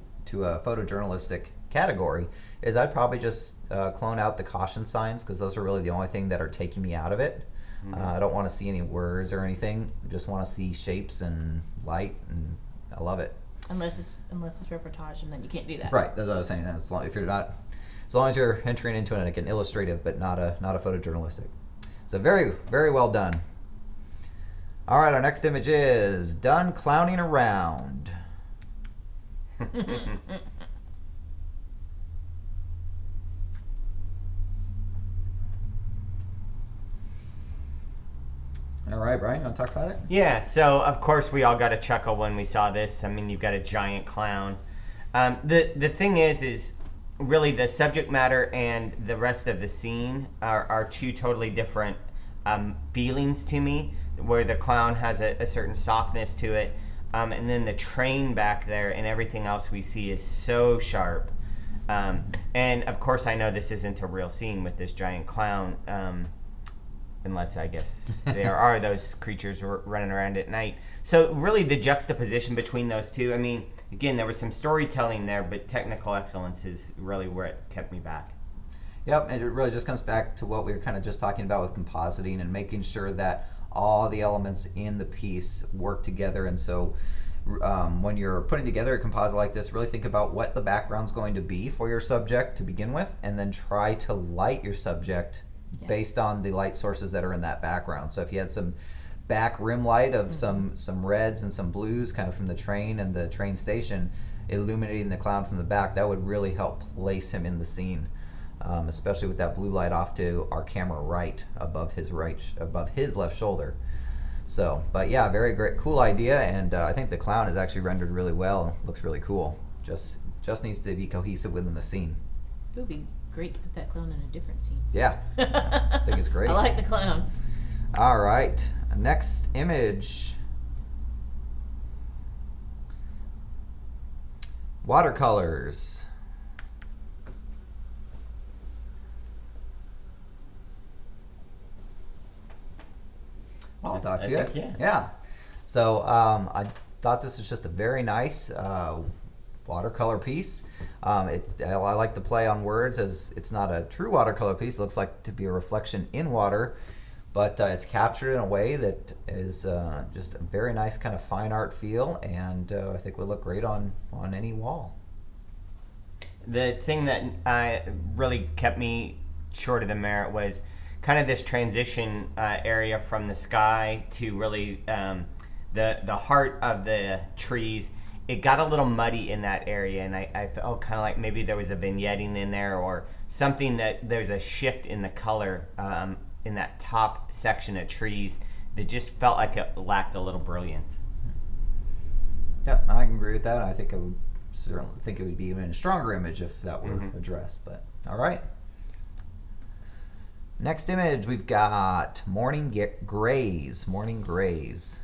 a photojournalistic category, is I'd probably just clone out the caution signs, because those are really the only thing that are taking me out of it. I don't want to see any words or anything. I just want to see shapes and light, and I love it. Unless it's reportage, and then you can't do that. Right, that's what I was saying. As long as you're entering into like an illustrative, but not a photojournalistic. So very, very well done. All right, our next image is done clowning around. All right, Brian, you want to talk about it? Yeah, so of course we all got a chuckle when we saw this. I mean, you've got a giant clown. The thing is really the subject matter and the rest of the scene are two totally different feelings to me, where the clown has a certain softness to it, and then the train back there and everything else we see is so sharp. And of course I know this isn't a real scene with this giant clown, unless I guess there are those creatures running around at night. So really the juxtaposition between those two, I mean, again, there was some storytelling there, but technical excellence is really where it kept me back. Yep, and it really just comes back to what we were kind of just talking about with compositing and making sure that all the elements in the piece work together. And so when you're putting together a composite like this, really think about what the background's going to be for your subject to begin with, and then try to light your subject based on the light sources that are in that background. So if you had some back rim light of some reds and some blues kind of from the train and the train station, illuminating the clown from the back, that would really help place him in the scene, especially with that blue light off to our camera right above his left shoulder. So, but yeah, very great, cool idea, and I think the clown is actually rendered really well. Looks really cool. Just needs to be cohesive within the scene. It would be great to put that clown in a different scene. Yeah, I think it's great. I like the clown. All right, next image. Watercolors. I'll talk to you. Yeah. So I thought this was just a very nice watercolor piece. I like the play on words, as it's not a true watercolor piece. It looks like to be a reflection in water, but it's captured in a way that is just a very nice kind of fine art feel, and I think would look great on any wall. The thing that really kept me short of the merit was kind of this transition area from the sky to really the heart of the trees. It got a little muddy in that area, and I felt kind of like maybe there was a vignetting in there or something, that there's a shift in the color in that top section of trees that just felt like it lacked a little brilliance. Yep, I can agree with that. I think I would certainly think it would be even a stronger image if that were addressed. But all right. Next image, we've got Morning Grays. Morning Grays.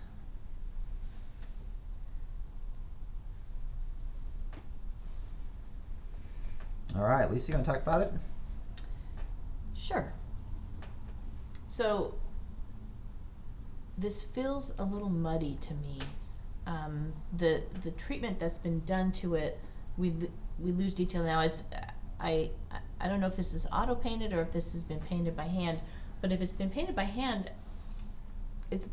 All right, Lisa, you want to talk about it? Sure. So this feels a little muddy to me. The treatment that's been done to it, we lose detail now. I don't know if this is auto painted or if this has been painted by hand, but if it's been painted by hand,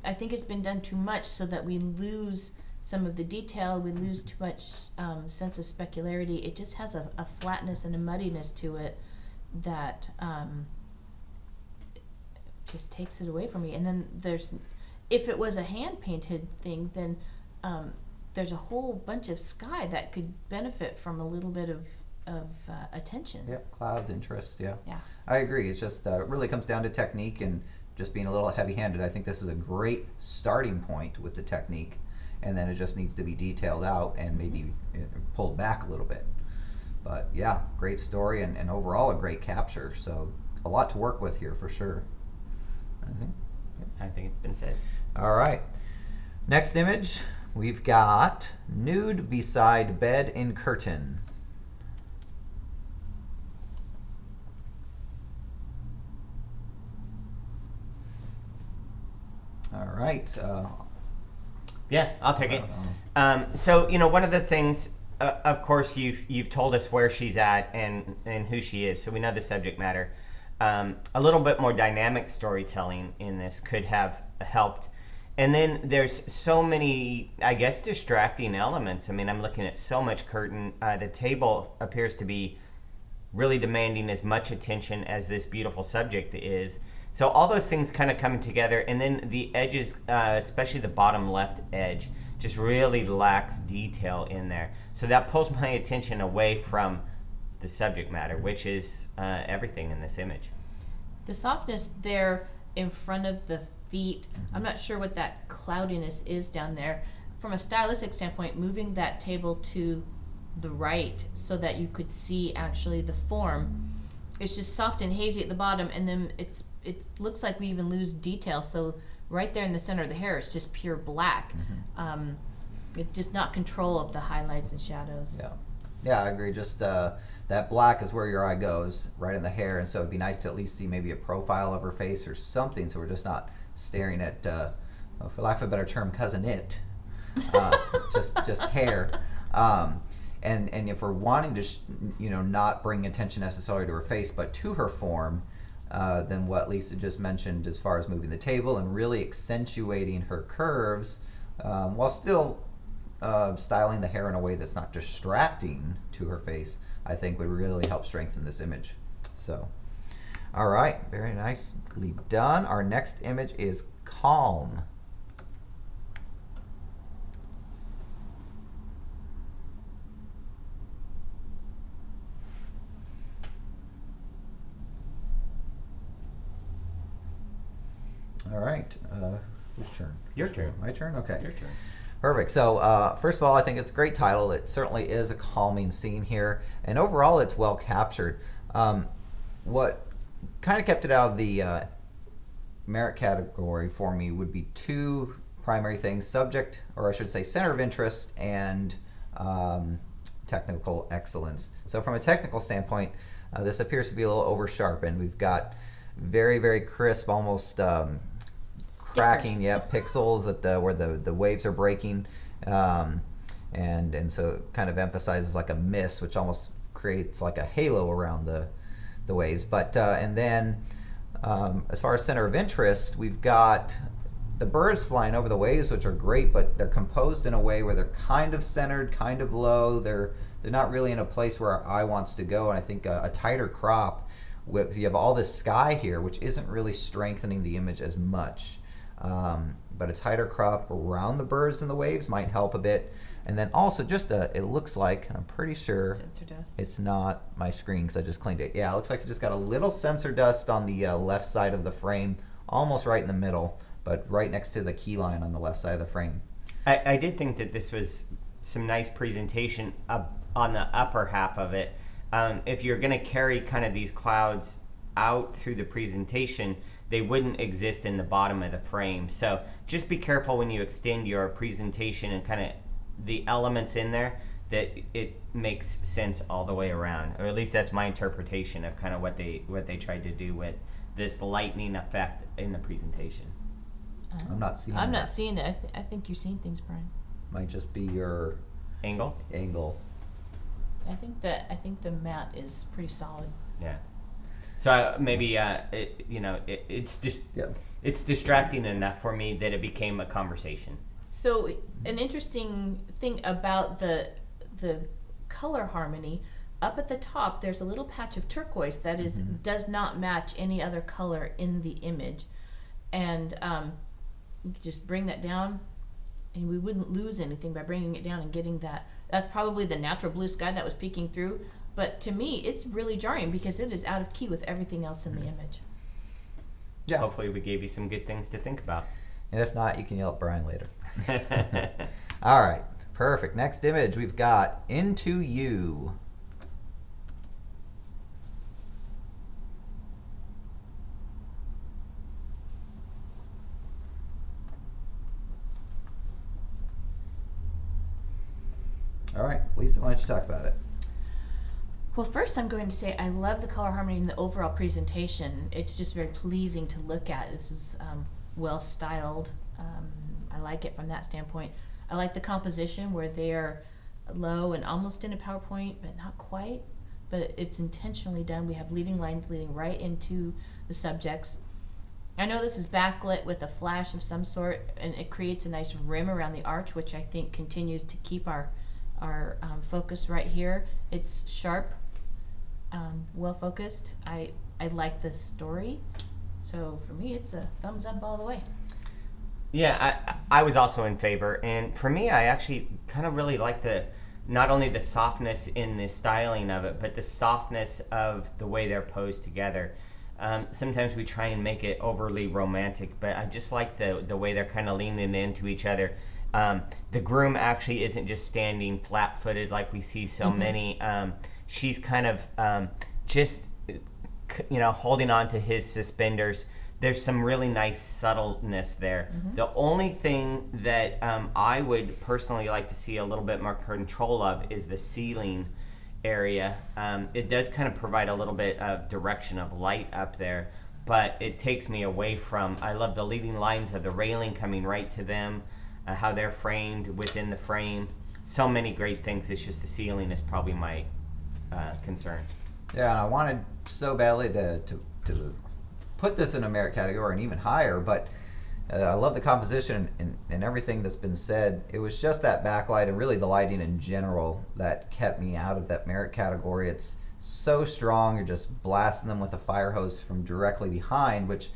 I think it's been done too much so that we lose some of the detail. We lose too much sense of specularity. It just has a flatness and a muddiness to it that just takes it away from me. And then if it was a hand painted thing, then there's a whole bunch of sky that could benefit from a little bit of attention. Yeah, clouds, interest, yeah. Yeah. I agree. It's just it really comes down to technique and just being a little heavy-handed. I think this is a great starting point with the technique, and then it just needs to be detailed out and maybe pulled back a little bit. But yeah, great story and overall a great capture. So a lot to work with here for sure. I think it's been said. All right. Next image, we've got nude beside bed in curtain. All right. Yeah, I'll take it. So one of the things, of course, you've told us where she's at and who she is, so we know the subject matter. A little bit more dynamic storytelling in this could have helped. And then there's so many, I guess, distracting elements. I mean, I'm looking at so much curtain. The table appears to be really demanding as much attention as this beautiful subject is. So all those things kind of coming together, and then the edges, especially the bottom left edge, just really lacks detail in there. So that pulls my attention away from the subject matter, which is everything in this image. The softness there in front of the feet, I'm not sure what that cloudiness is down there. From a stylistic standpoint, moving that table to the right so that you could see actually the form, it's just soft and hazy at the bottom, and then it looks like we even lose detail. So right there in the center of the hair, it's just pure black. It's just not control of the highlights and shadows. Yeah, I agree. Just that black is where your eye goes, right in the hair, and so it'd be nice to at least see maybe a profile of her face or something, so we're just not staring at, well, for lack of a better term, cousin it, just hair. And if we're wanting to, not bring attention necessarily to her face, but to her form, then what Lisa just mentioned as far as moving the table and really accentuating her curves, while still styling the hair in a way that's not distracting to her face, I think would really help strengthen this image. So, all right, very nicely done. Our next image is calm. All right, whose turn? Your turn. My turn? Okay. Your turn. Perfect. So first of all, I think it's a great title. It certainly is a calming scene here, and overall it's well captured. What kind of kept it out of the merit category for me would be two primary things: subject, or I should say center of interest, and technical excellence. So from a technical standpoint, this appears to be a little over sharpened. We've got very, very crisp, almost cracking, pixels at where the waves are breaking, and so it kind of emphasizes like a mist, which almost creates like a halo around the waves. But and then as far as center of interest, we've got the birds flying over the waves, which are great, but they're composed in a way where they're kind of centered, kind of low. They're not really in a place where our eye wants to go, and I think a tighter crop, you have all this sky here, which isn't really strengthening the image as much. But a tighter crop around the birds and the waves might help a bit. And then also just it looks like, and I'm pretty sure Sensor dust. it's not my screen because I just cleaned it. Yeah, it looks like it just got a little sensor dust on the left side of the frame, almost right in the middle, but right next to the key line on the left side of the frame. I did think that this was some nice presentation on the upper half of it. If you're going to carry kind of these clouds out through the presentation, they wouldn't exist in the bottom of the frame. So just be careful when you extend your presentation and kind of the elements in there, that it makes sense all the way around, or at least that's my interpretation of kind of what they tried to do with this lightning effect in the presentation. I'm not seeing I'm that. not seeing it. I think you're seeing things, Brian. Might just be your Angle? I think the mat is pretty solid. Yeah. So maybe it's just Yeah. it's distracting enough for me that it became a conversation. So an interesting thing about the color harmony, up at the top there's a little patch of turquoise that is does not match any other color in the image, and you could just bring that down and we wouldn't lose anything by bringing it down and getting that. That's probably the natural blue sky that was peeking through, but to me it's really jarring because it is out of key with everything else in the image. Yeah. Hopefully we gave you some good things to think about. And if not, you can yell at Brian later. All right, perfect. Next image we've got Into You. All right, Lisa, why don't you talk about it? Well, first I'm going to say I love the color harmony in the overall presentation. It's just very pleasing to look at. This is well styled. I like it from that standpoint. I like the composition where they are low and almost in a PowerPoint, but not quite. But it's intentionally done. We have leading lines leading right into the subjects. I know this is backlit with a flash of some sort, and it creates a nice rim around the arch, which I think continues to keep our focus right here. It's sharp, well focused. I like this story, so for me it's a thumbs up all the way. Yeah, I was also in favor, and for me I actually kind of really like not only the softness in the styling of it, but the softness of the way they're posed together. Sometimes we try and make it overly romantic, but I just like the way they're kind of leaning into each other. The groom actually isn't just standing flat-footed like we see so many. She's kind of just, holding on to his suspenders. There's some really nice subtleness there. The only thing that I would personally like to see a little bit more control of is the ceiling area. It does kind of provide a little bit of direction of light up there, but it takes me away from, I love the leading lines of the railing coming right to them, how they're framed within the frame. So many great things. It's just the ceiling is probably my concern. Yeah, and I wanted so badly to put this in a merit category and even higher, but I love the composition and everything that's been said. It was just that backlight and really the lighting in general that kept me out of that merit category. It's so strong, you're just blasting them with a fire hose from directly behind, which,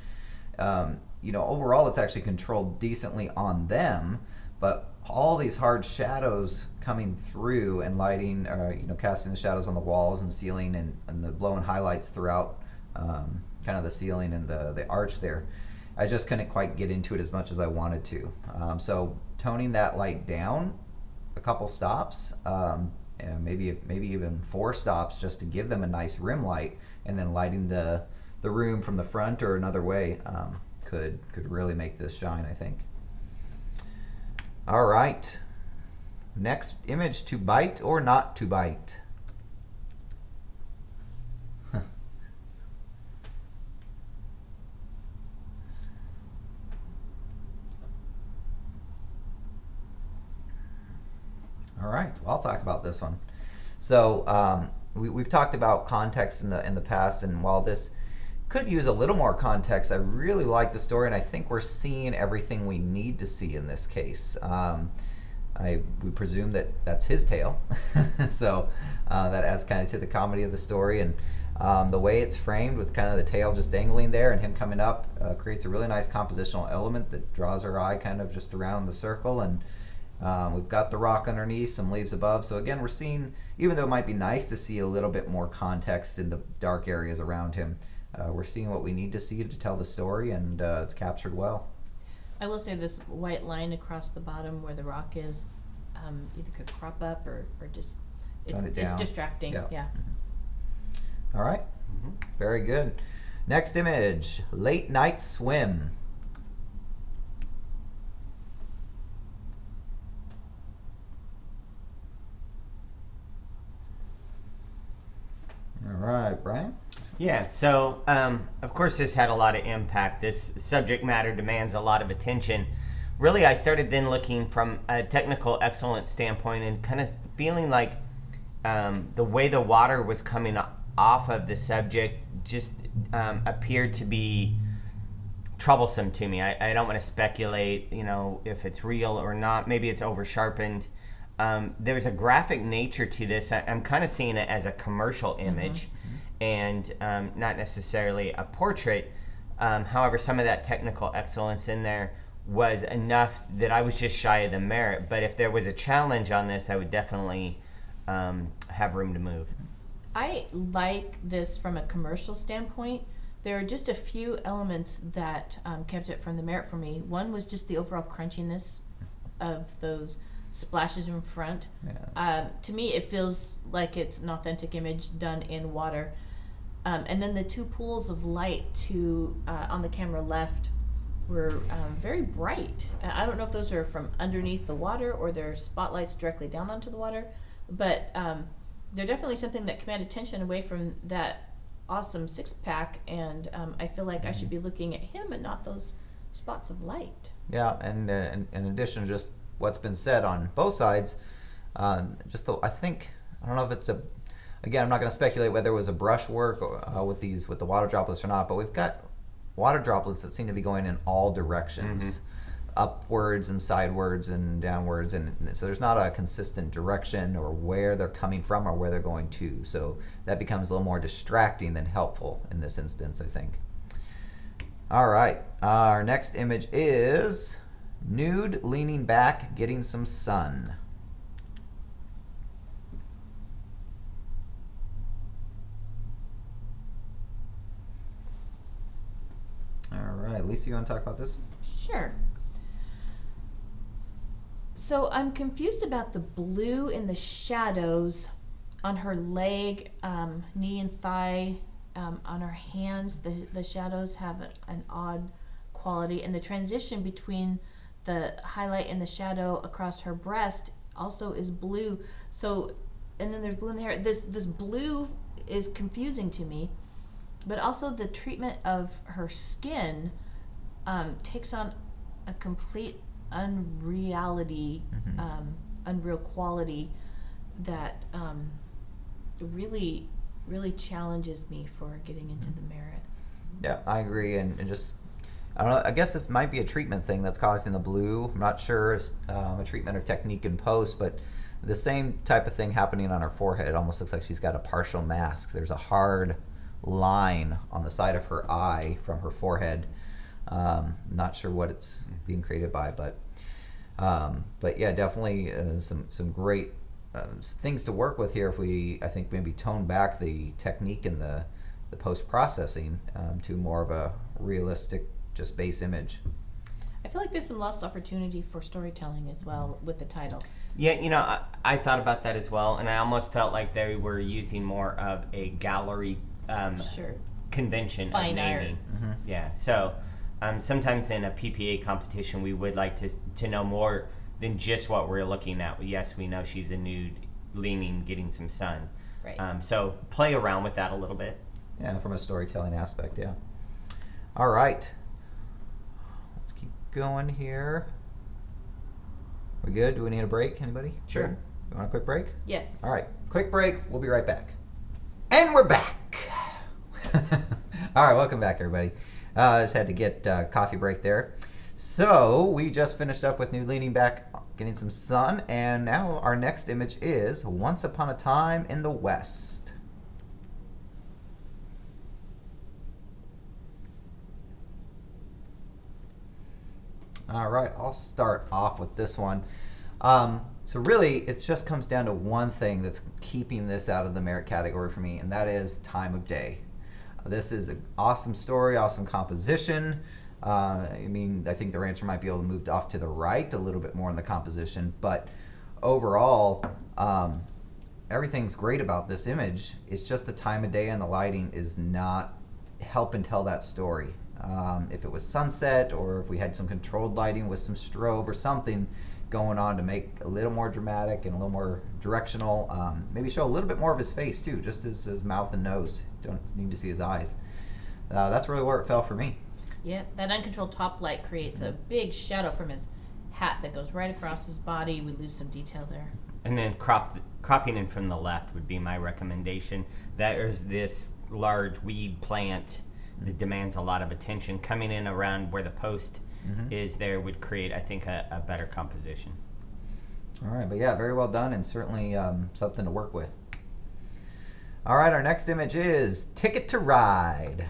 overall it's actually controlled decently on them, but all these hard shadows coming through and lighting, casting the shadows on the walls and ceiling and the blowing highlights throughout kind of the ceiling and the arch there. I just couldn't quite get into it as much as I wanted to. So toning that light down a couple stops, and maybe even 4 stops just to give them a nice rim light, and then lighting the room from the front or another way could really make this shine, I think. All right. Next image, to bite or not to bite? All right, well, I'll talk about this one. So we've talked about context in the past, and while this could use a little more context, I really like the story, and I think we're seeing everything we need to see in this case. We presume that that's his tail, so that adds kind of to the comedy of the story, and the way it's framed with kind of the tail just dangling there and him coming up creates a really nice compositional element that draws our eye kind of just around the circle, and we've got the rock underneath, some leaves above. So again, we're seeing, even though it might be nice to see a little bit more context in the dark areas around him, we're seeing what we need to see to tell the story, and it's captured well. I will say this white line across the bottom where the rock is either could crop up or just it's distracting. Yeah. All right. Very good. Next image, late night swim. All right, Brian? Yeah, so of course this had a lot of impact. This subject matter demands a lot of attention. Really, I started then looking from a technical excellence standpoint and kind of feeling like the way the water was coming off of the subject just appeared to be troublesome to me. I don't want to speculate, if it's real or not. Maybe it's over sharpened. There's a graphic nature to this. I'm kind of seeing it as a commercial image, and not necessarily a portrait. However, some of that technical excellence in there was enough that I was just shy of the merit. But if there was a challenge on this, I would definitely have room to move. I like this from a commercial standpoint. There are just a few elements that kept it from the merit for me. One was just the overall crunchiness of those splashes in front. Yeah. To me, it feels like it's an authentic image done in water. And then the two pools of light on the camera left were very bright. I don't know if those are from underneath the water or they're spotlights directly down onto the water, but they're definitely something that command attention away from that awesome six-pack, and I feel like I should be looking at him and not those spots of light. Yeah, and in addition to just what's been said on both sides, I don't know if it's again, I'm not going to speculate whether it was a brushwork with the water droplets or not, but we've got water droplets that seem to be going in all directions, upwards and sidewards and downwards, and so there's not a consistent direction or where they're coming from or where they're going to. So that becomes a little more distracting than helpful in this instance, I think. All right, our next image is nude, leaning back, getting some sun. All right, Lisa, you want to talk about this? Sure. So I'm confused about the blue in the shadows on her leg, knee and thigh, on her hands. The shadows have an odd quality, and the transition between the highlight and the shadow across her breast also is blue. So, and then there's blue in the hair. This blue is confusing to me, but also the treatment of her skin takes on a complete unreality, unreal quality that really challenges me for getting into the merit. Yeah, I agree, and just I don't know. I guess this might be a treatment thing that's causing the blue. I'm not sure, a treatment or technique in post, but the same type of thing happening on her forehead. It almost looks like she's got a partial mask. There's a hard line on the side of her eye from her forehead. Not sure what it's being created by, but yeah, definitely some great things to work with here. If I think maybe tone back the technique and the post processing to more of a realistic, just base image. I feel like there's some lost opportunity for storytelling as well with the title. Yeah, I thought about that as well, and I almost felt like they were using more of a gallery convention Fine of naming. art. Yeah, so sometimes in a PPA competition, we would like to know more than just what we're looking at. Yes, we know she's a nude, leaning, getting some sun. Right. So play around with that a little bit. Yeah, from a storytelling aspect, yeah. All right. Let's keep going here. We good? Do we need a break? Anybody? Sure. Good? You want a quick break? Yes. All right. Quick break. We'll be right back. And we're back. All right. Welcome back, everybody. Just had to get a coffee break there. So we just finished up with New Leaning Back, getting some sun. And now our next image is Once Upon a Time in the West. All right, I'll start off with this one. So really, it just comes down to one thing that's keeping this out of the merit category for me, and that is time of day. This is an awesome story, awesome composition. I think the rancher might be able to move off to the right a little bit more in the composition, but overall, everything's great about this image. It's just the time of day and the lighting is not helping tell that story. If it was sunset or if we had some controlled lighting with some strobe or something going on to make a little more dramatic and a little more directional, maybe show a little bit more of his face too, just his mouth and nose. Don't need to see his eyes. That's really where it fell for me. Yeah, that uncontrolled top light creates a big shadow from his hat that goes right across his body. We lose some detail there. And then cropping in from the left would be my recommendation. There's this large weed plant that demands a lot of attention. Coming in around where the post is there would create, I think, a better composition. All right, but yeah, very well done, and certainly something to work with. All right, our next image is Ticket to Ride.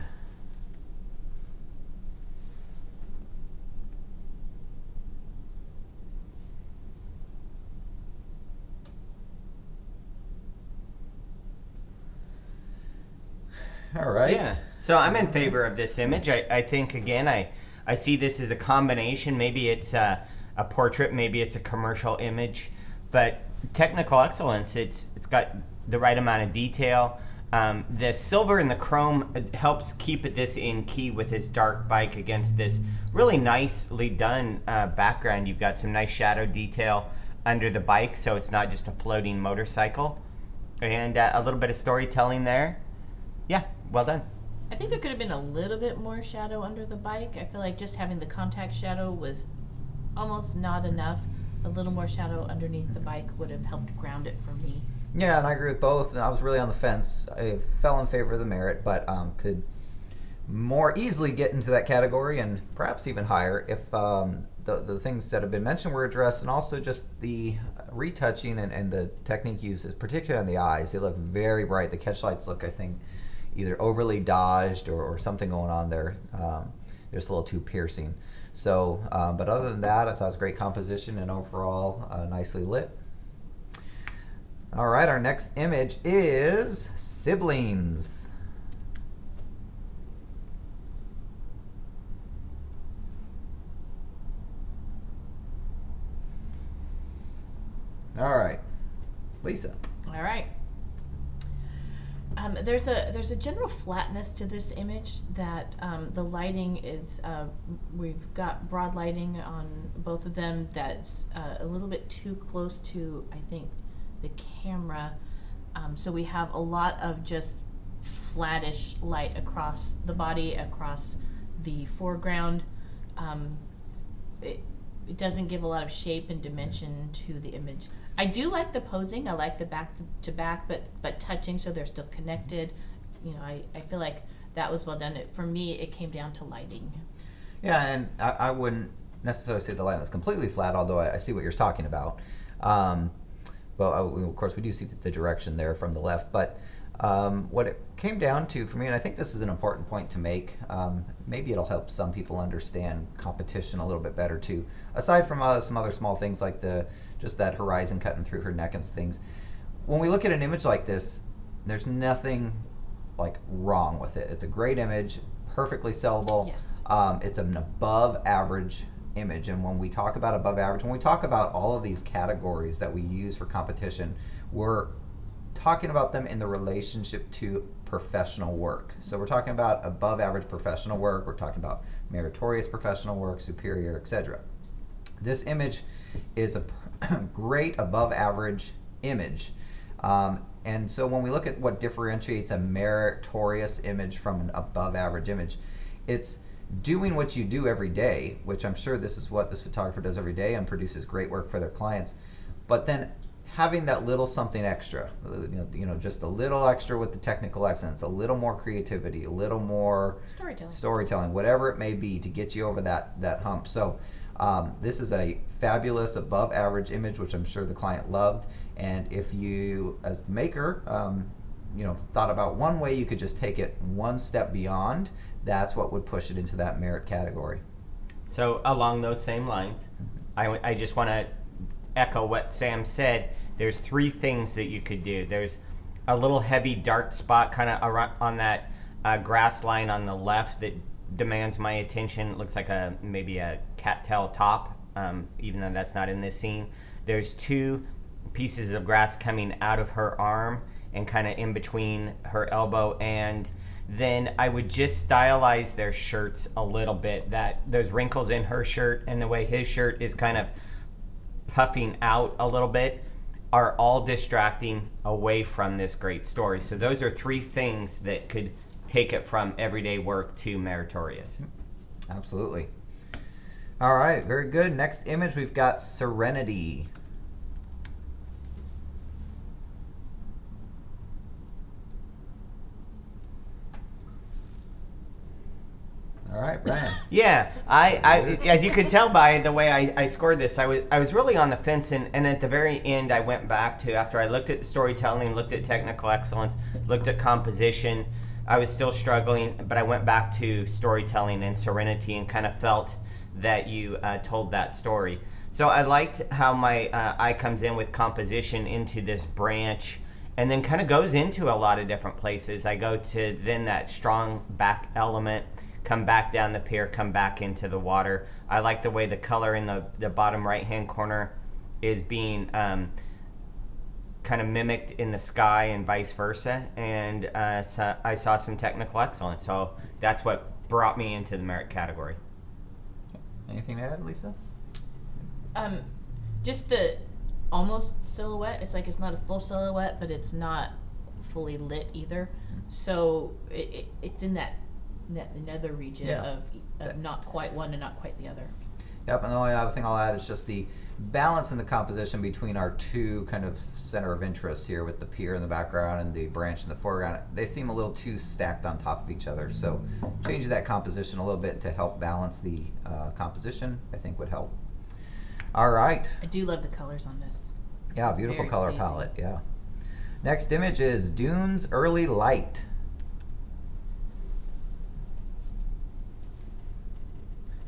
All right. Yeah. So I'm in favor of this image. I think, again, I see this as a combination. Maybe it's a portrait, maybe it's a commercial image, but technical excellence, it's got the right amount of detail. The silver and the chrome helps keep this in key with his dark bike against this really nicely done background. You've got some nice shadow detail under the bike, so it's not just a floating motorcycle. And a little bit of storytelling there. Yeah, well done. I think there could have been a little bit more shadow under the bike. I feel like just having the contact shadow was almost not enough. A little more shadow underneath the bike would have helped ground it for me. Yeah, and I agree with both. And I was really on the fence. I fell in favor of the Merit, but could more easily get into that category and perhaps even higher if the things that have been mentioned were addressed, and also just the retouching and the technique used, particularly on the eyes. They look very bright. The catch lights look, I think, either overly dodged or something going on there. Just a little too piercing. So, but other than that, I thought it was great composition and overall nicely lit. All right, our next image is Siblings. All right, Lisa. All right. There's a general flatness to this image that the lighting is, we've got broad lighting on both of them that's a little bit too close to, I think, the camera. So we have a lot of just flattish light across the body, across the foreground. It doesn't give a lot of shape and dimension to the image. I do like the posing. I like the back to back, but touching, so they're still connected. You know, I feel like that was well done. For me, it came down to lighting. Yeah, and I wouldn't necessarily say the light was completely flat, although I see what you're talking about. But of course, we do see the direction there from the left. But what it came down to for me, and I think this is an important point to make, maybe it'll help some people understand competition a little bit better too. Aside from some other small things like just that horizon cutting through her neck and things. When we look at an image like this, there's nothing like wrong with it. It's a great image, perfectly sellable. Yes. It's an above average image, and when we talk about above average, when we talk about all of these categories that we use for competition, we're talking about them in the relationship to professional work. So we're talking about above average professional work, we're talking about meritorious professional work, superior, etc. This image is a great above average image. And so when we look at what differentiates a meritorious image from an above average image, it's doing what you do every day, which I'm sure this is what this photographer does every day and produces great work for their clients, but then having that little something extra, just a little extra with the technical excellence, a little more creativity, a little more storytelling, whatever it may be to get you over that hump. So this is a fabulous above average image, which I'm sure the client loved. And if you, as the maker, thought about one way you could just take it one step beyond, that's what would push it into that merit category. So along those same lines, I just want to echo what Sam said. There's three things that you could do. There's a little heavy dark spot kind of on that grass line on the left that demands my attention. It looks like maybe a cattail top, even though that's not in this scene. There's two pieces of grass coming out of her arm and kind of in between her elbow, and then I would just stylize their shirts a little bit. That there's wrinkles in her shirt and the way his shirt is kind of puffing out a little bit are all distracting away from this great story. So those are three things that could take it from everyday work to meritorious. Absolutely. All right, very good. Next image, we've got Serenity. Yeah, I as you could tell by the way I scored this, I was really on the fence, and at the very end, I went back to, after I looked at the storytelling, looked at technical excellence, looked at composition, I was still struggling, but I went back to storytelling and serenity and kind of felt that you told that story. So I liked how my eye comes in with composition into this branch, and then kind of goes into a lot of different places. I go to then that strong back element, come back down the pier, come back into the water. I like the way the color in the bottom right-hand corner is being kind of mimicked in the sky and vice versa. And so I saw some technical excellence. So that's what brought me into the merit category. Anything to add, Lisa? Just the almost silhouette. It's like it's not a full silhouette, but it's not fully lit either. So it's in that nether region of not quite one and not quite the other. Yep, and the only other thing I'll add is just the balance in the composition between our two kind of center of interest here with the pier in the background and the branch in the foreground. They seem a little too stacked on top of each other, so changing that composition a little bit to help balance the composition, I think would help. All right. I do love the colors on this. Yeah, beautiful Very color pleasing. palette, yeah. Next image is Dunes Early Light.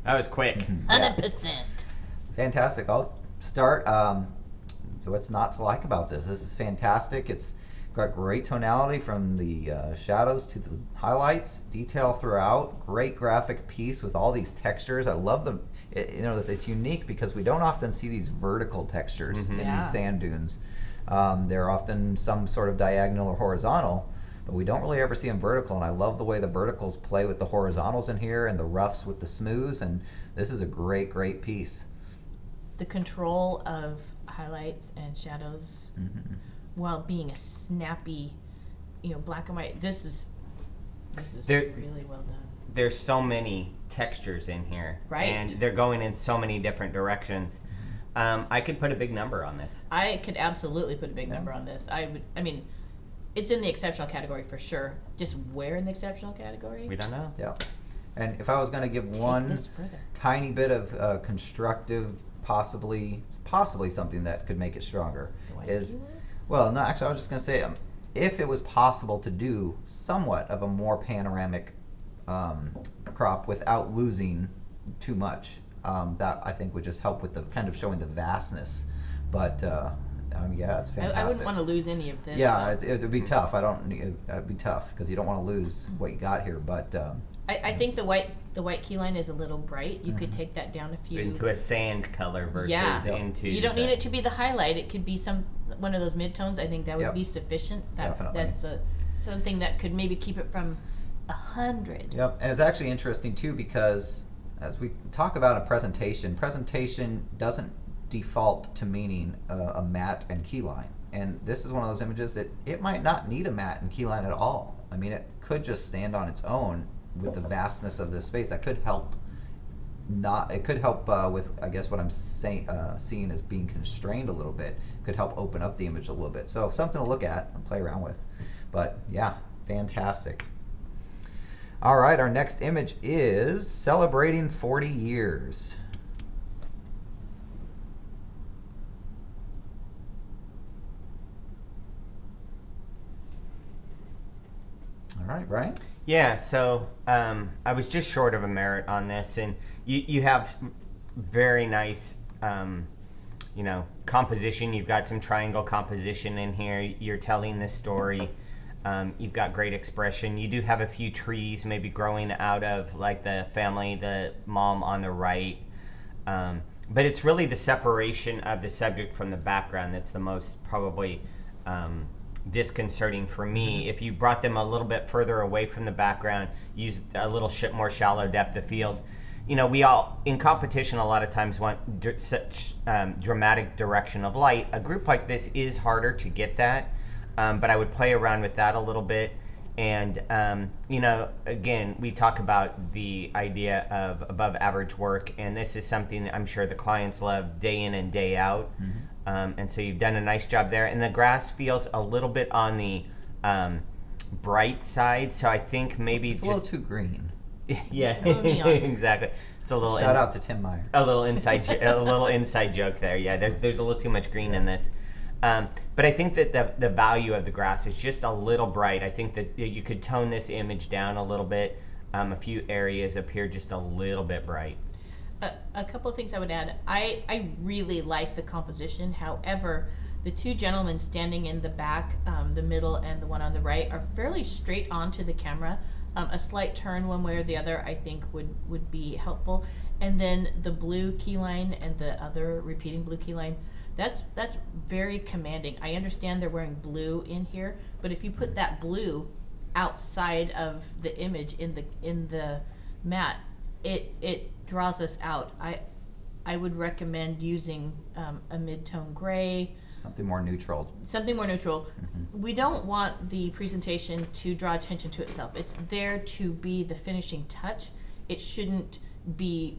That was quick. 100%. Fantastic. I'll start. So what's not to like about this? This is fantastic. It's got great tonality from the shadows to the highlights, detail throughout, great graphic piece with all these textures. I love it's unique because we don't often see these vertical textures in these sand dunes. They're often some sort of diagonal or horizontal, but we don't really ever see them vertical, and I love the way the verticals play with the horizontals in here and the roughs with the smooths, and this is a great, great piece. The control of highlights and shadows while being a snappy, black and white. This is really well done. There's so many textures in here. Right. And they're going in so many different directions. I could put a big number on this. I could absolutely put a big number on this. It's in the exceptional category for sure. Just where in the exceptional category? We don't know. Yeah. And if I was going to give Take one this further. tiny bit of constructive, possibly something that could make it stronger is, well, no, actually, I was just going to say, if it was possible to do somewhat of a more panoramic crop without losing too much, that I think would just help with the kind of showing the vastness. But yeah, it's fantastic. I wouldn't want to lose any of this. Yeah, it would be tough. It'd be tough because you don't want to lose what you got here. But I think the white key line is a little bright. You could take that down a few. Into a sand color versus into... You don't need it to be the highlight. It could be one of those midtones. I think that would be sufficient. Definitely. That's something that could maybe keep it from 100. Yep, and it's actually interesting too because as we talk about a presentation doesn't default to meaning a matte and key line. And this is one of those images that it might not need a matte and key line at all. I mean, it could just stand on its own with the vastness of this space. That could help. It could help with, I guess, what I'm seeing as being constrained a little bit. Could help open up the image a little bit. So something to look at and play around with. But yeah, fantastic. All right, our next image is celebrating 40 years. All right, Brian? Yeah, so I was just short of a merit on this, and you have very nice, composition. You've got some triangle composition in here. You're telling this story. You've got great expression. You do have a few trees maybe growing out of like the family, the mom on the right. But it's really the separation of the subject from the background that's the most probably disconcerting for me. If you brought them a little bit further away from the background, used a little more shallow depth of field. We all, in competition, a lot of times want such dramatic direction of light. A group like this is harder to get that. But I would play around with that a little bit. And, again, we talk about the idea of above average work, and this is something that I'm sure the clients love day in and day out. And so you've done a nice job there. And the grass feels a little bit on the bright side, so I think maybe it's a little too green. Yeah, Little neon. exactly. It's a little Shout out to Tim Meyer. a little inside joke there. Yeah, there's a little too much green in this. But I think that the value of the grass is just a little bright. I think that you could tone this image down a little bit. A few areas appear just a little bit bright. A couple of things I would add. I really like the composition. However, the two gentlemen standing in the back, the middle, and the one on the right are fairly straight onto the camera. A slight turn one way or the other, I think, would be helpful. And then the blue key line and the other repeating blue key line, that's very commanding. I understand they're wearing blue in here, but if you put that blue outside of the image in the mat, it draws us out. I would recommend using a mid-tone gray. Something more neutral. We don't want the presentation to draw attention to itself. It's there to be the finishing touch. It shouldn't be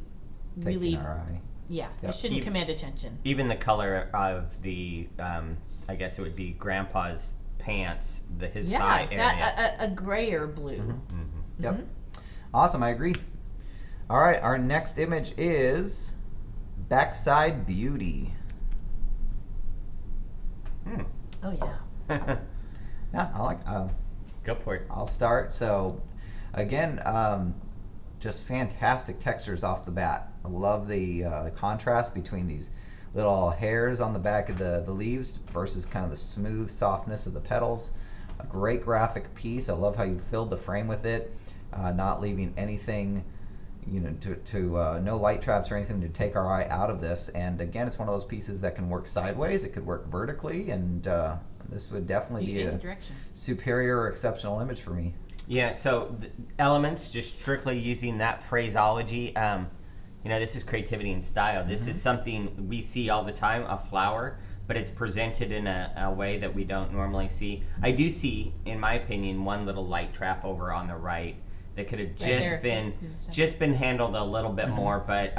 really... Taking our eye. Yeah, Yep. it shouldn't command attention. Even the color of the, I guess it would be Grandpa's pants, his thigh area. Yeah, a grayer blue. Mm-hmm. Yep. Awesome, I agree. All right, our next image is Backside Beauty. Oh, yeah. Yeah, I like. Go for it. I'll start. So, again, just fantastic textures off the bat. I love the contrast between these little hairs on the back of the leaves versus kind of the smooth softness of the petals. A great graphic piece. I love how you filled the frame with it, not leaving anything, to no light traps or anything to take our eye out of this. And again, it's one of those pieces that can work sideways. It could work vertically, and this would definitely be a superior or exceptional image for me. Yeah, so the elements, just strictly using that phraseology, this is creativity and style. This is something we see all the time, a flower, but it's presented in a way that we don't normally see. I do see, in my opinion, one little light trap over on the right that could have just been handled a little bit more, but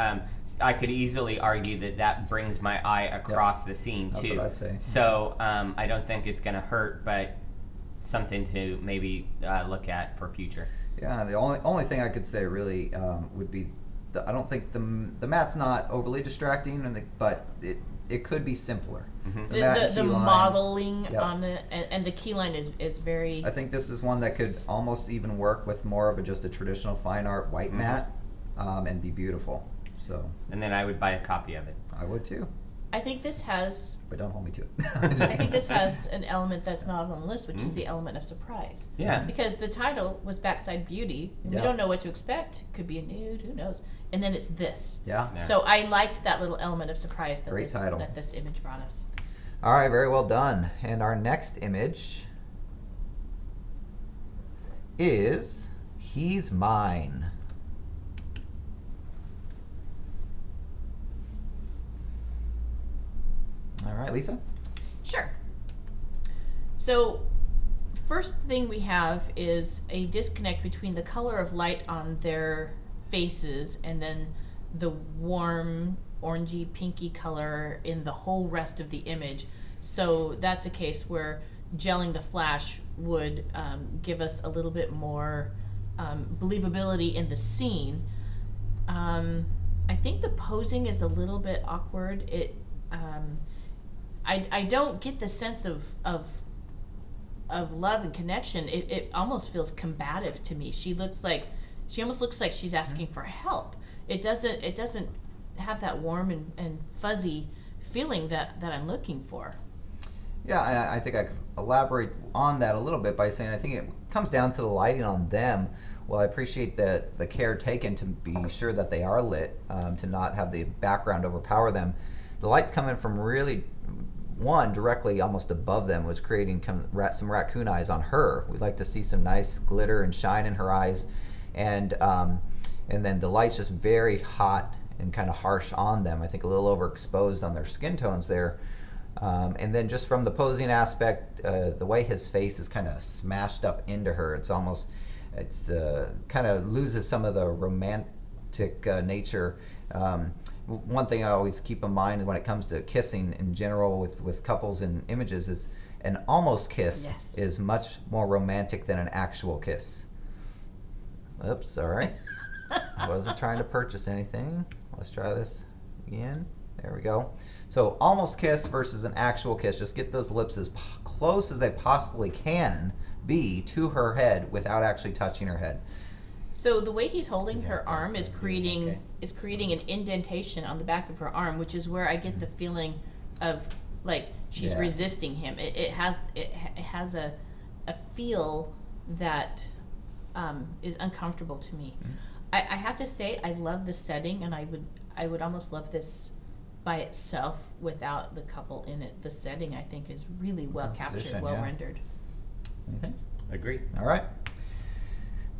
I could easily argue that brings my eye across the scene too. That's what I'd say. So I don't think it's going to hurt, but something to maybe look at for future. Yeah, the only thing I could say really would be, I don't think the mat's not overly distracting, but it could be simpler. The modeling on and the key line is very... I think this is one that could almost even work with more of just a traditional fine art white mat and be beautiful. So. And then I would buy a copy of it. I would too. I think this has... But don't hold me to it. I think this has an element that's not on the list, which is the element of surprise. Yeah. Because the title was Backside Beauty, and we don't know what to expect. Could be a nude, who knows? And then it's this. Yeah. So I liked that little element of surprise that that this image brought us. All right, very well done. And our next image is He's Mine. All right, Lisa? Sure. So, first thing we have is a disconnect between the color of light on their faces and then the warm orangey pinky color in the whole rest of the image. So that's a case where gelling the flash would give us a little bit more believability in the scene. I think the posing is a little bit awkward. I don't get the sense of love and connection. It almost feels combative to me. She almost looks like she's asking for help. It doesn't have that warm and fuzzy feeling that I'm looking for. Yeah, I think I could elaborate on that a little bit by saying I think it comes down to the lighting on them. Well, I appreciate the care taken to be sure that they are lit, to not have the background overpower them. The light's coming from really directly almost above them, was creating some raccoon eyes on her. We'd like to see some nice glitter and shine in her eyes, and then the light's just very hot and kind of harsh on them. I think a little overexposed on their skin tones there. And then just from the posing aspect, the way his face is kind of smashed up into her, it's kind of loses some of the romantic nature. One thing I always keep in mind when it comes to kissing in general with couples in images is an almost kiss is much more romantic than an actual kiss. Oops, sorry. I wasn't trying to purchase anything. Let's try this again. There we go. So almost kiss versus an actual kiss. Just get those lips as close as they possibly can be to her head without actually touching her head. So the way he's holding her arm is creating an indentation on the back of her arm, which is where I get the feeling of like she's resisting him. It has a feel that is uncomfortable to me. I have to say I love the setting, and I would almost love this by itself without the couple in it. The setting I think is really well captured, well rendered. Anything? Agree. All right.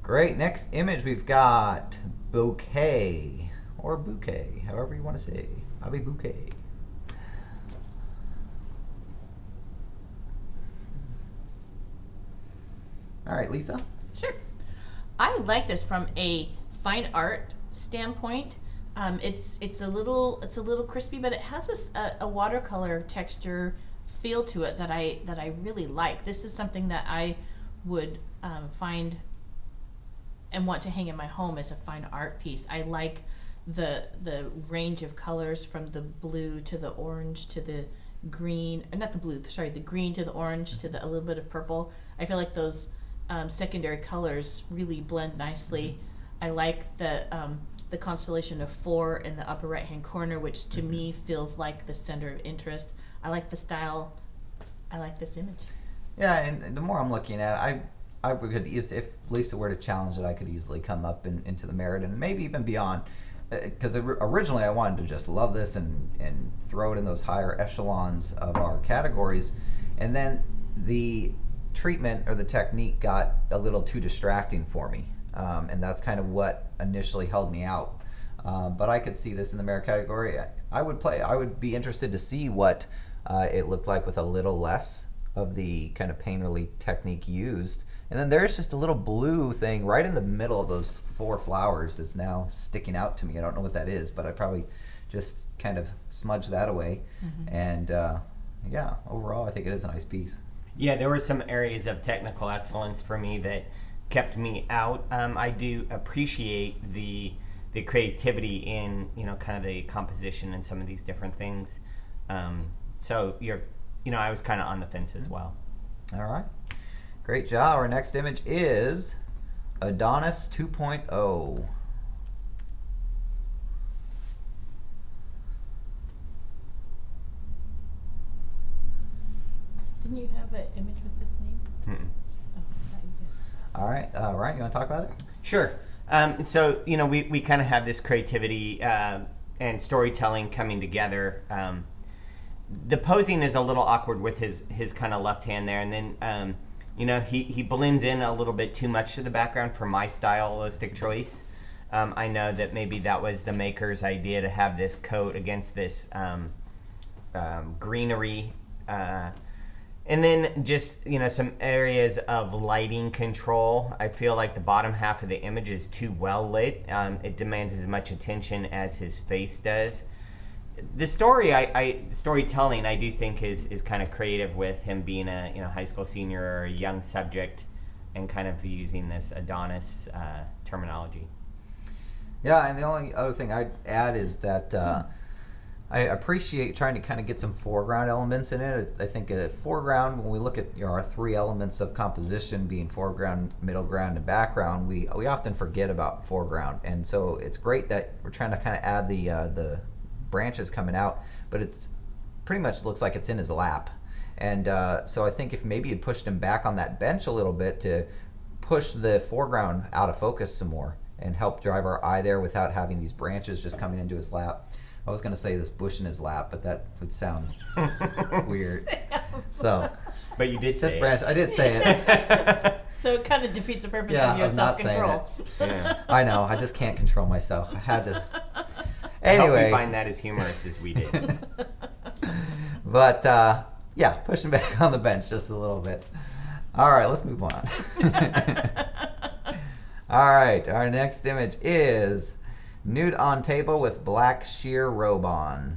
Great. Next image we've got bouquet or bouquet, however you want to say. Bobby bouquet. All right, Lisa. Sure. I like this from a fine art standpoint. It's a little crispy, but it has a watercolor texture feel to it that I really like. This is something that I would find and want to hang in my home as a fine art piece. I like the range of colors from the blue to the orange to the green, not the blue, sorry, the green to the orange to a little bit of purple. I feel like those secondary colors really blend nicely. I like the constellation of 4 in the upper right hand corner, which to me feels like the center of interest. I like the style. I like this image. Yeah, and the more I'm looking at it, I could, if Lisa were to challenge it, I could easily come up into the merit and maybe even beyond. Because originally I wanted to just love this and throw it in those higher echelons of our categories. And then the treatment or the technique got a little too distracting for me. And that's kind of what initially held me out. But I could see this in the merit category. I would be interested to see what it looked like with a little less of the kind of painterly technique used. And then there's just a little blue thing right in the middle of those 4 flowers that's now sticking out to me. I don't know what that is, but I probably just kind of smudged that away. And yeah, overall, I think it is a nice piece. Yeah, there were some areas of technical excellence for me that kept me out. I do appreciate the creativity in kind of the composition and some of these different things. So I was kind of on the fence as well. All right. Great job. Our next image is Adonis 2.0. Didn't you have an image with this name? Mm-mm. Oh, I thought you did. All right. Ryan, you want to talk about it? Sure. So, we kind of have this creativity and storytelling coming together. The posing is a little awkward with his kind of left hand there. And then, he blends in a little bit too much to the background for my stylistic choice. I know that maybe that was the maker's idea to have this coat against this greenery. And then just, some areas of lighting control. I feel like the bottom half of the image is too well lit. It demands as much attention as his face does. The storytelling, I do think is kind of creative with him being a high school senior or a young subject and kind of using this Adonis terminology. Yeah, and the only other thing I'd add is that I appreciate trying to kind of get some foreground elements in it. I think foreground, when we look at our 3 elements of composition being foreground, middle ground, and background, we often forget about foreground. And so it's great that we're trying to kind of add the branches coming out, but it's pretty much looks like it's in his lap. And so I think if maybe you'd pushed him back on that bench a little bit to push the foreground out of focus some more and help drive our eye there without having these branches just coming into his lap. I was going to say this bush in his lap, but that would sound weird. So, but you did say branch. I did say it. So it kind of defeats the purpose of your self-control. Yeah. I know. I just can't control myself. I had to. I hope Anyway, we find that as humorous as we did. But yeah, push him back on the bench just a little bit. All right, let's move on. All right, our next image is nude on table with black sheer robe on.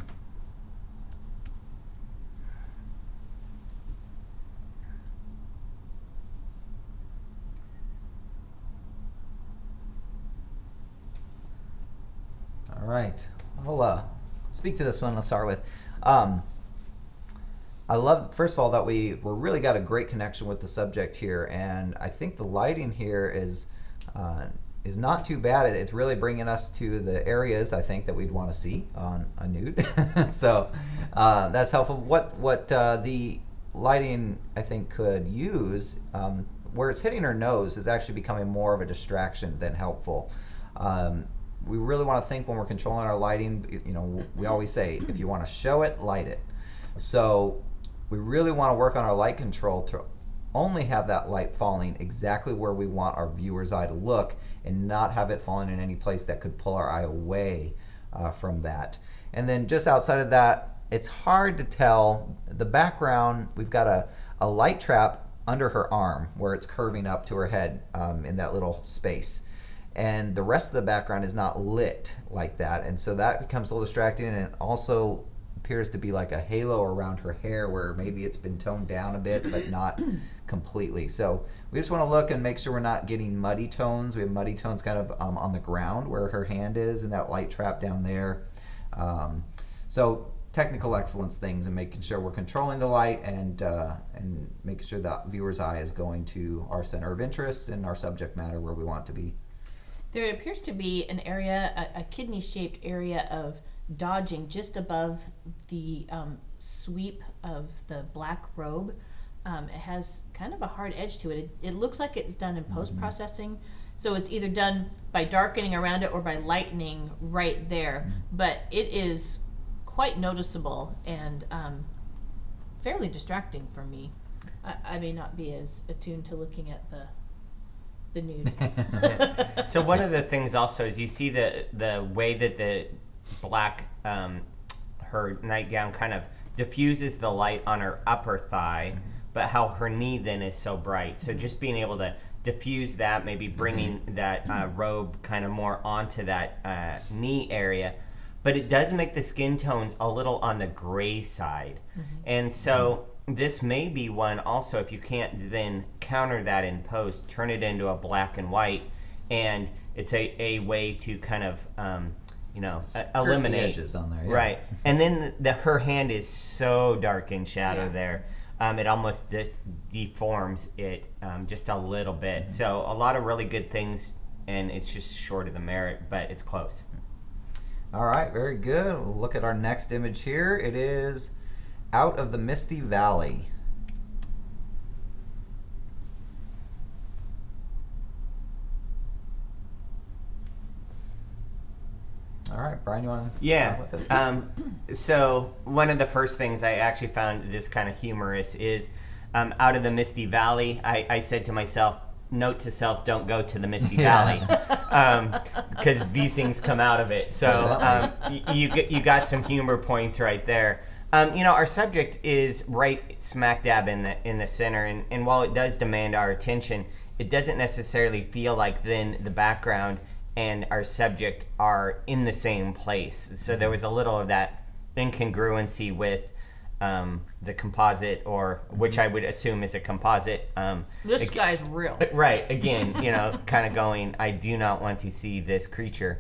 right. I'll speak to this one. I'll start with. I love, first of all, that we're really got a great connection with the subject here, and I think the lighting here is not too bad. It's really bringing us to the areas I think that we'd want to see on a nude. So that's helpful. What the lighting I think could use, where it's hitting her nose, is actually becoming more of a distraction than helpful. We really want to think when we're controlling our lighting. We always say, if you want to show it, light it. So we really want to work on our light control to only have that light falling exactly where we want our viewer's eye to look, and not have it falling in any place that could pull our eye away from that. And then just outside of that, it's hard to tell. The background, we've got a light trap under her arm where it's curving up to her head in that little space. And the rest of the background is not lit like that. And so that becomes a little distracting, and it also appears to be like a halo around her hair where maybe it's been toned down a bit but not completely. So we just want to look and make sure we're not getting muddy tones. We have muddy tones kind of on the ground where her hand is, and that light trap down there. So technical excellence things, and making sure we're controlling the light and making sure that viewer's eye is going to our center of interest and our subject matter where we want it to be. There appears to be an area, a kidney-shaped area of dodging just above the sweep of the black robe. It has kind of a hard edge to it. It looks like it's done in post-processing. So it's either done by darkening around it or by lightening right there. But it is quite noticeable and fairly distracting for me. I may not be as attuned to looking at the nude. So one of the things also is you see the way that the black her nightgown kind of diffuses the light on her upper thigh, but how her knee then is so bright. So just being able to diffuse that, maybe bringing that robe kind of more onto that knee area, but it does make the skin tones a little on the gray side. And so this may be one also, if you can't then counter that in post, turn it into a black and white, and it's a way to kind of eliminate the edges on there, yeah. Right. And then her hand is so dark in shadow there, it almost deforms it just a little bit. So a lot of really good things, and it's just short of the merit, but it's close. All right, very good. We'll look at our next image here. It is Out of the Misty Valley. All right, Brian, you want to talk about this? So one of the first things I actually found this kind of humorous is Out of the Misty Valley. I said to myself, note to self, don't go to the Misty Valley, because these things come out of it. So you got some humor points right there. Our subject is right smack dab in the center, and while it does demand our attention, it doesn't necessarily feel like then the background and our subject are in the same place. So there was a little of that incongruency with the composite, or which I would assume is a composite. This guy's real. Right. Again, kind of going, I do not want to see this creature.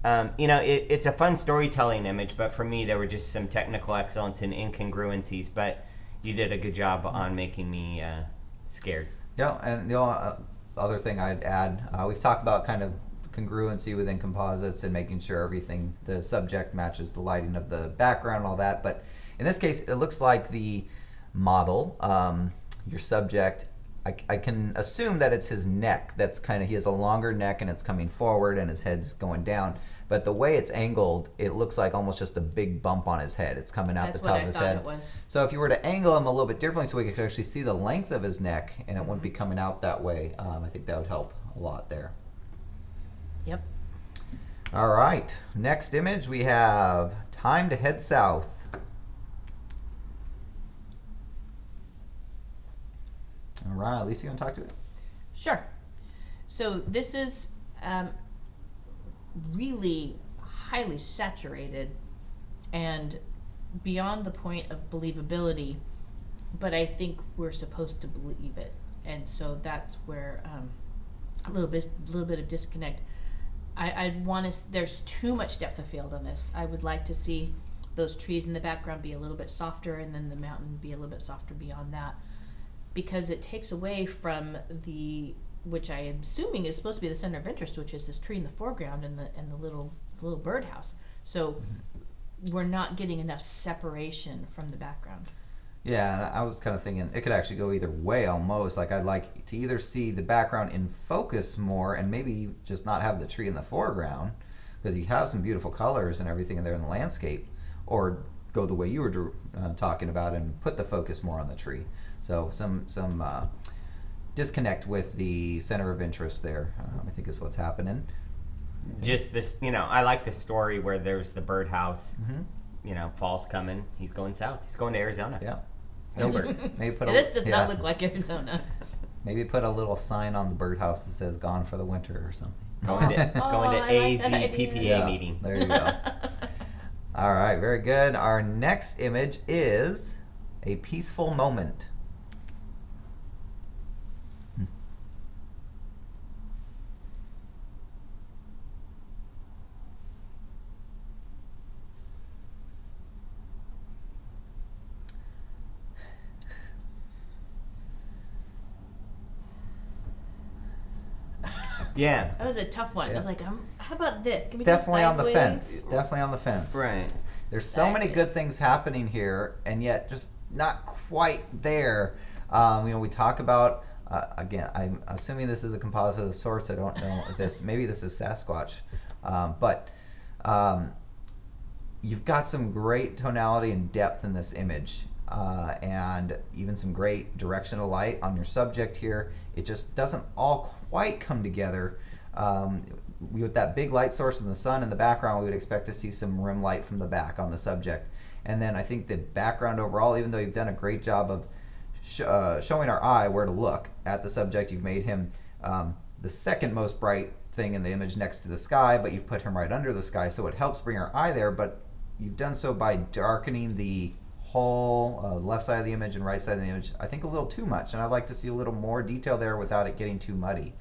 It's a fun storytelling image, but for me, there were just some technical excellence and incongruencies, but you did a good job on making me scared. Yeah, and the other thing I'd add, we've talked about kind of congruency within composites and making sure the subject matches the lighting of the background and all that, but in this case, it looks like the model, your subject, I can assume that it's his neck. He has a longer neck and it's coming forward and his head's going down. But the way it's angled, it looks like almost just a big bump on his head. It's coming out the top of his head. So if you were to angle him a little bit differently so we could actually see the length of his neck and it wouldn't be coming out that way, I think that would help a lot there. Yep. All right. Next image, we have Time to Head South. All right, Lisa, you want to talk to it? Sure. So this is really highly saturated and beyond the point of believability, but I think we're supposed to believe it, and so that's where a little bit of disconnect. I'd want to. There's too much depth of field on this. I would like to see those trees in the background be a little bit softer, and then the mountain be a little bit softer beyond that, because it takes away from which I am assuming is supposed to be the center of interest, which is this tree in the foreground and the little birdhouse. So we're not getting enough separation from the background. Yeah, and I was kind of thinking it could actually go either way almost. Like I'd like to either see the background in focus more and maybe just not have the tree in the foreground, because you have some beautiful colors and everything in there in the landscape, or go the way you were talking about and put the focus more on the tree. So some disconnect with the center of interest there, I think is what's happening. Just this, I like the story where there's the birdhouse. Fall's coming. He's going south. He's going to Arizona. Yeah. Snowbird. Maybe This does not look like Arizona. Maybe put a little sign on the birdhouse that says "Gone for the winter" or something. Going to AZPPA meeting. There you go. All right, very good. Our next image is a peaceful moment. Yeah. That was a tough one. Yeah. I was like, how about this? Can we Definitely go on the sideways? fence. Definitely on the fence. Right. There's so many good Sideways. things happening here, and yet just not quite there. We talk about, again, I'm assuming this is a composite of sorts. I don't know if this. Maybe this is Sasquatch. But you've got some great tonality and depth in this image. And even some great direction of light on your subject here. It just doesn't all quite come together. With that big light source in the sun in the background, we would expect to see some rim light from the back on the subject. And then I think the background overall, even though you've done a great job of showing our eye where to look at the subject, you've made him the second most bright thing in the image next to the sky, but you've put him right under the sky, so it helps bring our eye there, but you've done so by darkening the whole left side of the image and right side of the image, I think a little too much, and I'd like to see a little more detail there without it getting too muddy.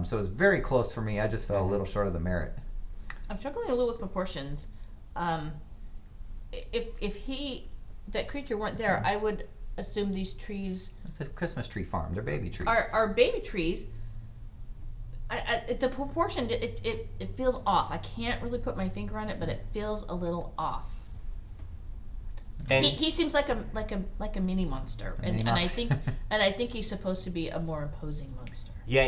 So it's very close for me. I just fell a little short of the merit. I'm struggling a little with proportions. If that creature weren't there, I would assume these trees It's a Christmas tree farm. They're baby trees. are baby trees. The proportion it feels off. I can't really put my finger on it, but it feels a little off. And He seems like a mini monster, and I think he's supposed to be a more imposing monster. yeah,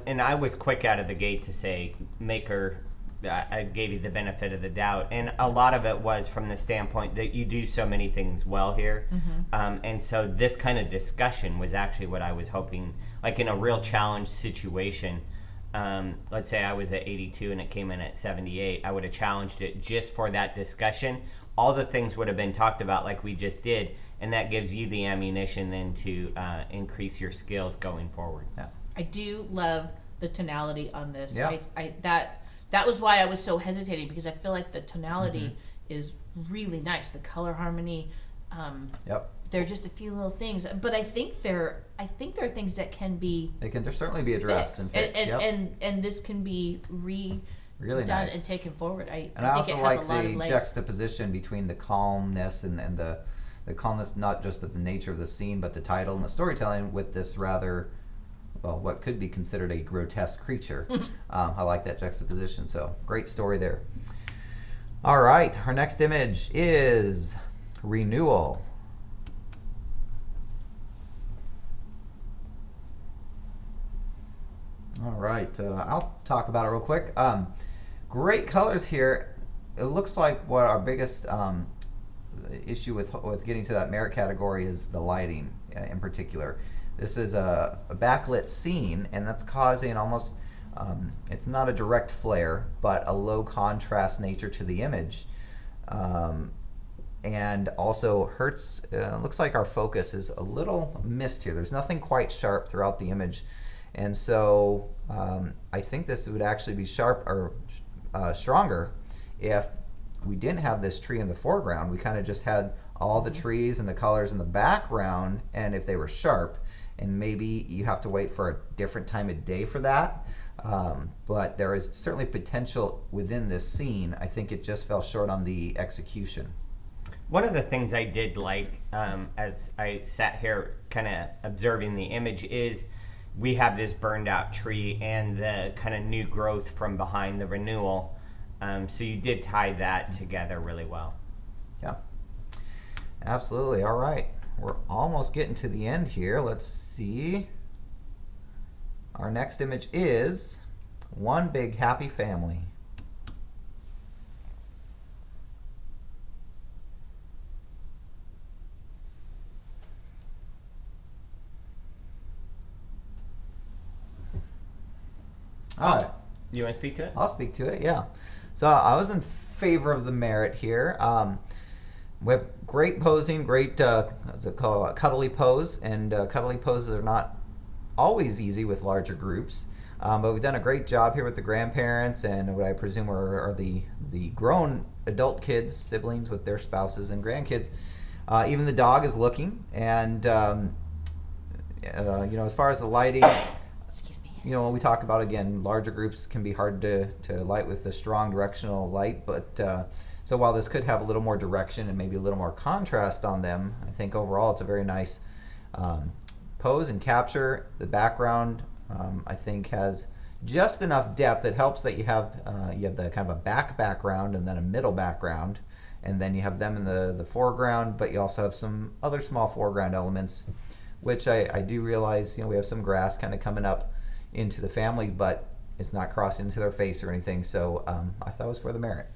and I was quick out of the gate to say, Maker, I gave you the benefit of the doubt, and a lot of it was from the standpoint that you do so many things well here, and so this kind of discussion was actually what I was hoping, like in a real challenge situation. Let's say I was at 82 and it came in at 78, I would have challenged it just for that discussion. All the things would have been talked about like we just did, and that gives you the ammunition then to increase your skills going forward. Yeah. I do love the tonality on this. Yeah. That was why I was so hesitating, because I feel like the tonality is really nice. The color harmony. Yep. There are just a few little things, but I think there are things that can be There certainly be addressed and fixed, fixed. and this can be Really done nice. and taken forward. I And I think also it has like a lot the of legs. juxtaposition between the calmness and the calmness, not just of the nature of the scene, but the title and the storytelling with this rather, well, what could be considered a grotesque creature. I like that juxtaposition, so great story there. All right, our next image is Renewal. All right, I'll talk about it real quick. Great colors here. It looks like what our biggest issue with getting to that merit category is the lighting in particular. This is a backlit scene, and that's causing almost, it's not a direct flare, but a low contrast nature to the image. And also hurts, looks like our focus is a little missed here. There's nothing quite sharp throughout the image. And so I think this would actually be sharp or stronger if we didn't have this tree in the foreground. We kind of just had all the trees and the colors in the background, and if they were sharp, and maybe you have to wait for a different time of day for that. But there is certainly potential within this scene. I think it just fell short on the execution. One of the things I did like as I sat here kind of observing the image is we have this burned out tree and the kind of new growth from behind the renewal. So you did tie that together really well. Yeah, absolutely. All right. We're almost getting to the end here. Let's see. Our next image is One Big Happy Family. All right. You want to speak to it? I'll speak to it, yeah. So I was in favor of the merit here. We have great posing, great, what's it called, cuddly pose, and cuddly poses are not always easy with larger groups. But we've done a great job here with the grandparents and what I presume are the grown adult kids, siblings with their spouses and grandkids. Even the dog is looking, and as far as the lighting, Excuse me. when we talk about, again, larger groups can be hard to light with a strong directional light, but so while this could have a little more direction and maybe a little more contrast on them, I think overall it's a very nice pose and capture. The background, I think, has just enough depth. It helps that you have the kind of a background and then a middle background, and then you have them in the foreground, but you also have some other small foreground elements, which I do realize, we have some grass kind of coming up into the family, but it's not crossing into their face or anything, so I thought it was for the merit.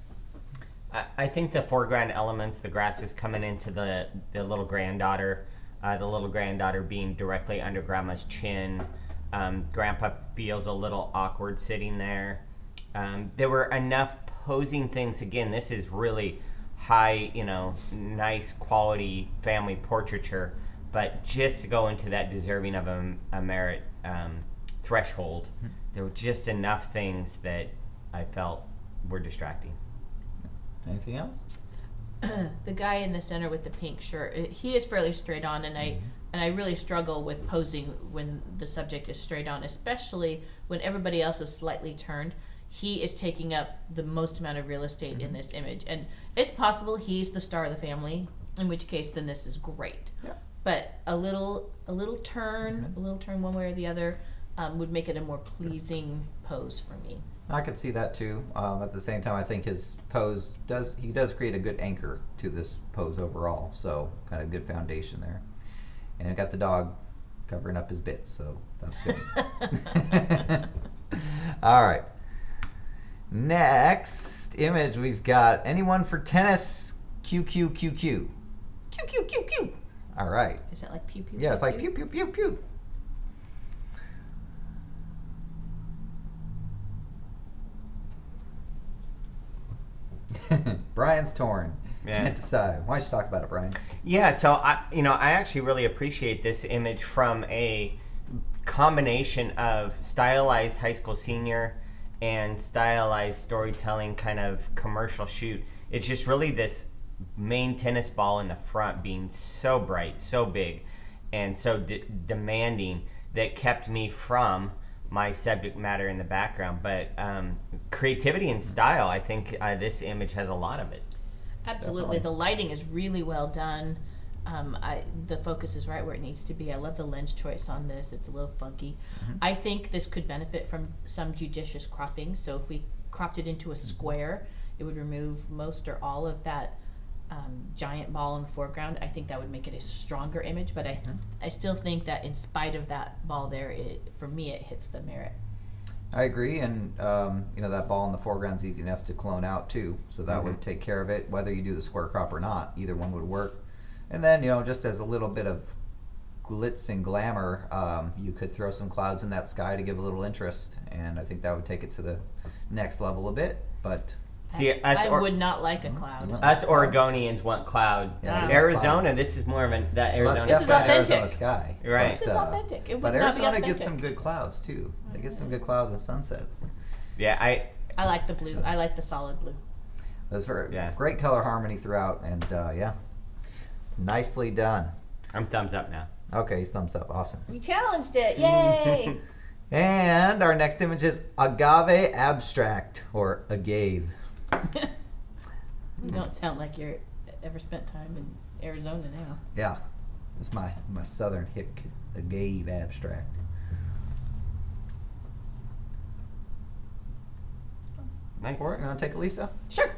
I think the foreground elements, the grass is coming into the little granddaughter, being directly under Grandma's chin. Grandpa feels a little awkward sitting there. There were enough posing things. Again, this is really high, nice quality family portraiture, but just to go into that deserving of a merit threshold, there were just enough things that I felt were distracting. Anything else? The guy in the center with the pink shirt, he is fairly straight on, and I really struggle with posing when the subject is straight on, especially when everybody else is slightly turned. He is taking up the most amount of real estate in this image, and it's possible he's the star of the family, in which case then this is great. Yeah. But a little turn one way or the other would make it a more pleasing pose for me. I could see that too. At the same time, I think his pose does create a good anchor to this pose overall, so kind of good foundation there. And I got the dog covering up his bits, so that's good. All right. Next image, we've got anyone for tennis? QQQQ. QQQQ. All right. Is that like pew pew? Yeah, pew, it's like pew? pew pew pew pew. Brian's torn. Yeah. Can't decide. Why don't you talk about it, Brian? Yeah, so I actually really appreciate this image from a combination of stylized high school senior and stylized storytelling kind of commercial shoot. It's just really this main tennis ball in the front being so bright, so big, and so demanding that kept me from my subject matter in the background. But creativity and style, I think this image has a lot of it. Absolutely. Definitely. The lighting is really well done. The focus is right where it needs to be. I love the lens choice on this. It's a little funky. I think this could benefit from some judicious cropping. So if we cropped it into a square, it would remove most or all of that giant ball in the foreground. I think that would make it a stronger image, but I still think that in spite of that ball there, for me, it hits the merit. I agree, and that ball in the foreground is easy enough to clone out too, so that would take care of it. Whether you do the square crop or not, either one would work. And then just as a little bit of glitz and glamour, you could throw some clouds in that sky to give a little interest, and I think that would take it to the next level a bit. But See, I would not like a cloud. us Oregonians want cloud. Yeah, Arizona, clouds. this is more of that Well, Arizona. This is definitely authentic. Arizona sky. Right. This is authentic. It would But not be Arizona authentic. gets some good clouds too. They get some good clouds and sunsets. Yeah, I like the blue. I like the solid blue. That's very Yeah. great color harmony throughout, and nicely done. I'm thumbs up now. Okay, he's thumbs up. Awesome. We challenged it. Yay! And our next image is agave abstract, or agave. You don't sound like you're ever spent time in Arizona now. Yeah, it's my southern hick, agave abstract. Nice. Or, you want to take it, Lisa? Sure.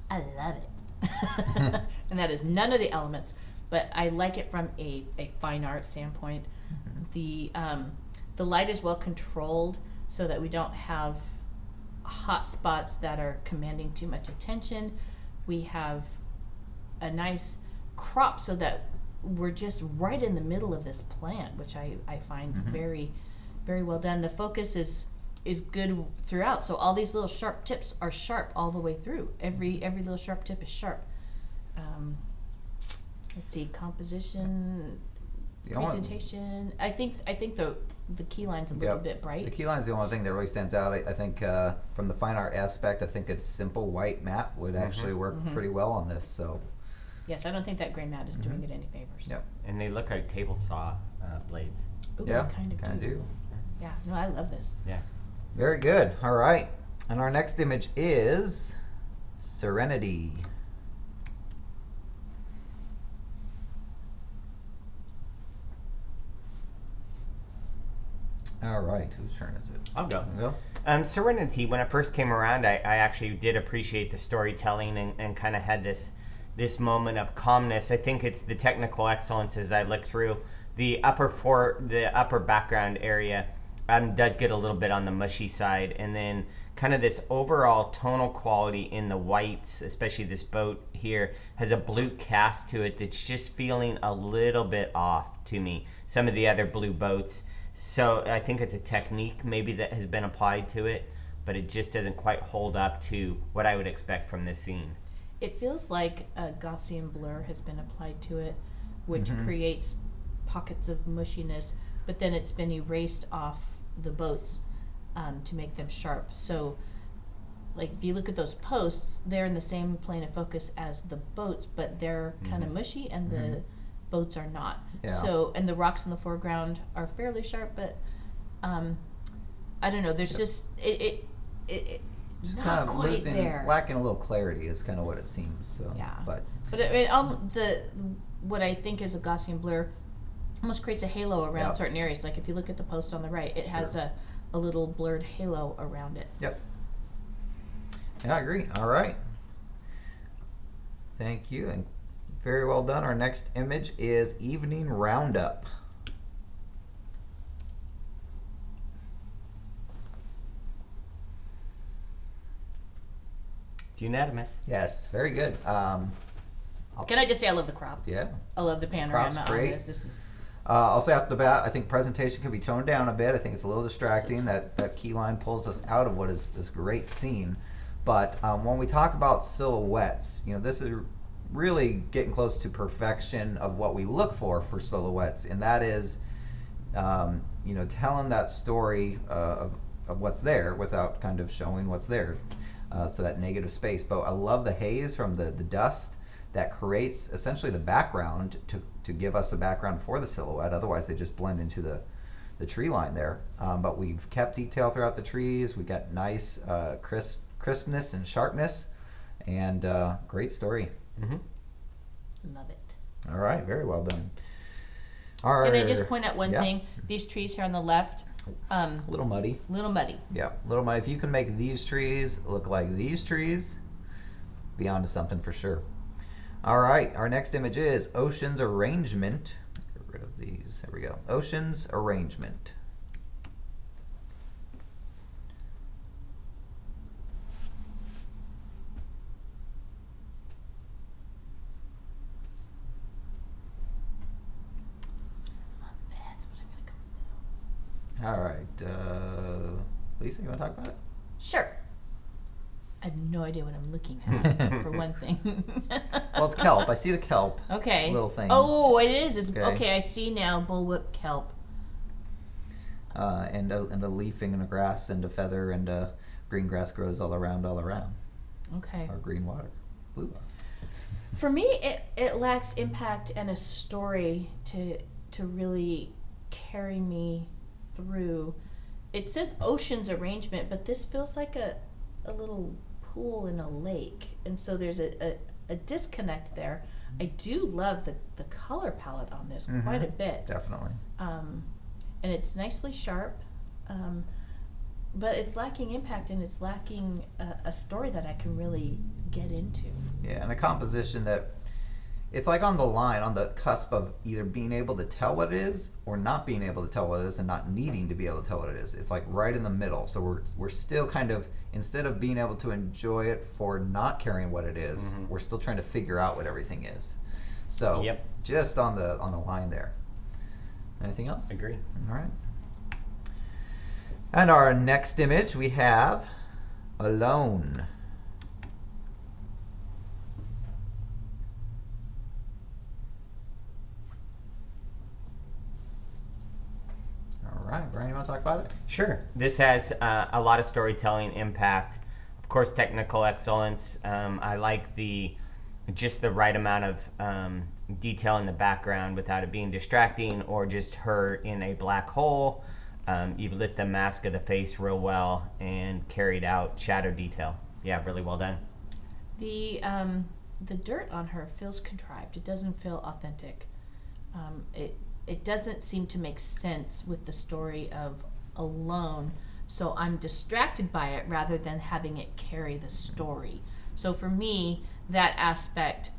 I love it. And that is none of the elements, but I like it from a fine art standpoint. Mm-hmm. The light is well controlled so that we don't have hot spots that are commanding too much attention. We have a nice crop so that we're just right in the middle of this plant, which I find very, very well done. The focus is good throughout. So all these little sharp tips are sharp all the way through. Every little sharp tip is sharp. Let's see, composition, presentation. I think the key line's a little bit bright. The key line's the only thing that really stands out. I think from the fine art aspect, I think a simple white mat would actually work pretty well on this. So. Yes, I don't think that gray mat is doing it any favors. Yep. And they look like table saw blades. Ooh, Yeah, kind of do. Yeah, no, I love this. Yeah. Very good. All right. And our next image is Serenity. All right. Whose turn is it? I'll go. You go? Serenity, when it first came around, I actually did appreciate the storytelling and kind of had this moment of calmness. I think it's the technical excellence as I look through. The upper background area does get a little bit on the mushy side, and then kind of this overall tonal quality in the whites, especially this boat here, has a blue cast to it that's just feeling a little bit off to me. Some of the other blue boats. So I think it's a technique maybe that has been applied to it, but it just doesn't quite hold up to what I would expect from this scene. It feels like a Gaussian blur has been applied to it, which creates pockets of mushiness, but then it's been erased off the boats to make them sharp. So, like, if you look at those posts, they're in the same plane of focus as the boats, but they're kind of mushy, and the boats are not. Yeah. So, and the rocks in the foreground are fairly sharp, but I don't know. There's just Just not kind of quite losing, there. lacking a little clarity is kind of what it seems. So, Yeah. But I mean, what I think is a Gaussian blur almost creates a halo around certain areas. Like if you look at the post on the right, it has a little blurred halo around it. Yep. Yeah, I agree. All right. Thank you, and very well done. Our next image is Evening Roundup. It's unanimous. Yes, very good. Can I just say I love the crop? Yeah. I love the panorama Crop's on great. this. This is Also, off the bat, I think presentation could be toned down a bit. I think it's a little distracting. That key line pulls us out of what is this great scene. But when we talk about silhouettes, this is really getting close to perfection of what we look for silhouettes, and that is, telling that story of what's there without kind of showing what's there. So that negative space. But I love the haze from the dust that creates essentially the background to give us a background for the silhouette. Otherwise, they just blend into the tree line there. But we've kept detail throughout the trees. We've got nice crispness and sharpness, and great story. love it. All right, very well done. All right. Can I just point out one thing? These trees here on the left, a little muddy. little muddy. Yeah, a little muddy. If you can make these trees look like these trees, be onto something for sure. All right, our next image is Ocean's Arrangement. Get rid of these. There we go. Ocean's Arrangement. That's what I'm gonna go with. All right, Lisa, you want to talk about it? Sure. I have no idea what I'm looking at, for one thing. Well, it's kelp. I see the kelp. Okay. Little thing. Oh, it is. It's Okay. okay. I see now. Bullwhip kelp. And a leafing and a grass and a feather and a green grass grows all around. Okay. Or green water, blue water. For me, it lacks impact and a story to really carry me through. it says oceans arrangement, but this feels like a little pool in a lake, and so there's a disconnect there. I do love the color palette on this quite a bit. Definitely. And it's nicely sharp, but it's lacking impact, and it's lacking a story that I can really get into. Yeah, and a composition that it's like on the line, on the cusp of either being able to tell what it is or not being able to tell what it is and not needing to be able to tell what it is. It's like right in the middle. So we're still kind of, instead of being able to enjoy it for not caring what it is, we're still trying to figure out what everything is. So just on the line there. Anything else? Agree. All right. And our next image we have Alone. All right, Brian, you want to talk about it? Sure. This has a lot of storytelling impact. Of course, technical excellence. I like just the right amount of detail in the background without it being distracting or just her in a black hole. You've lit the mask of the face real well and carried out shadow detail. Yeah, really well done. The dirt on her feels contrived. It doesn't feel authentic. It doesn't seem to make sense with the story of Alone, so I'm distracted by it rather than having it carry the story. So for me, that aspect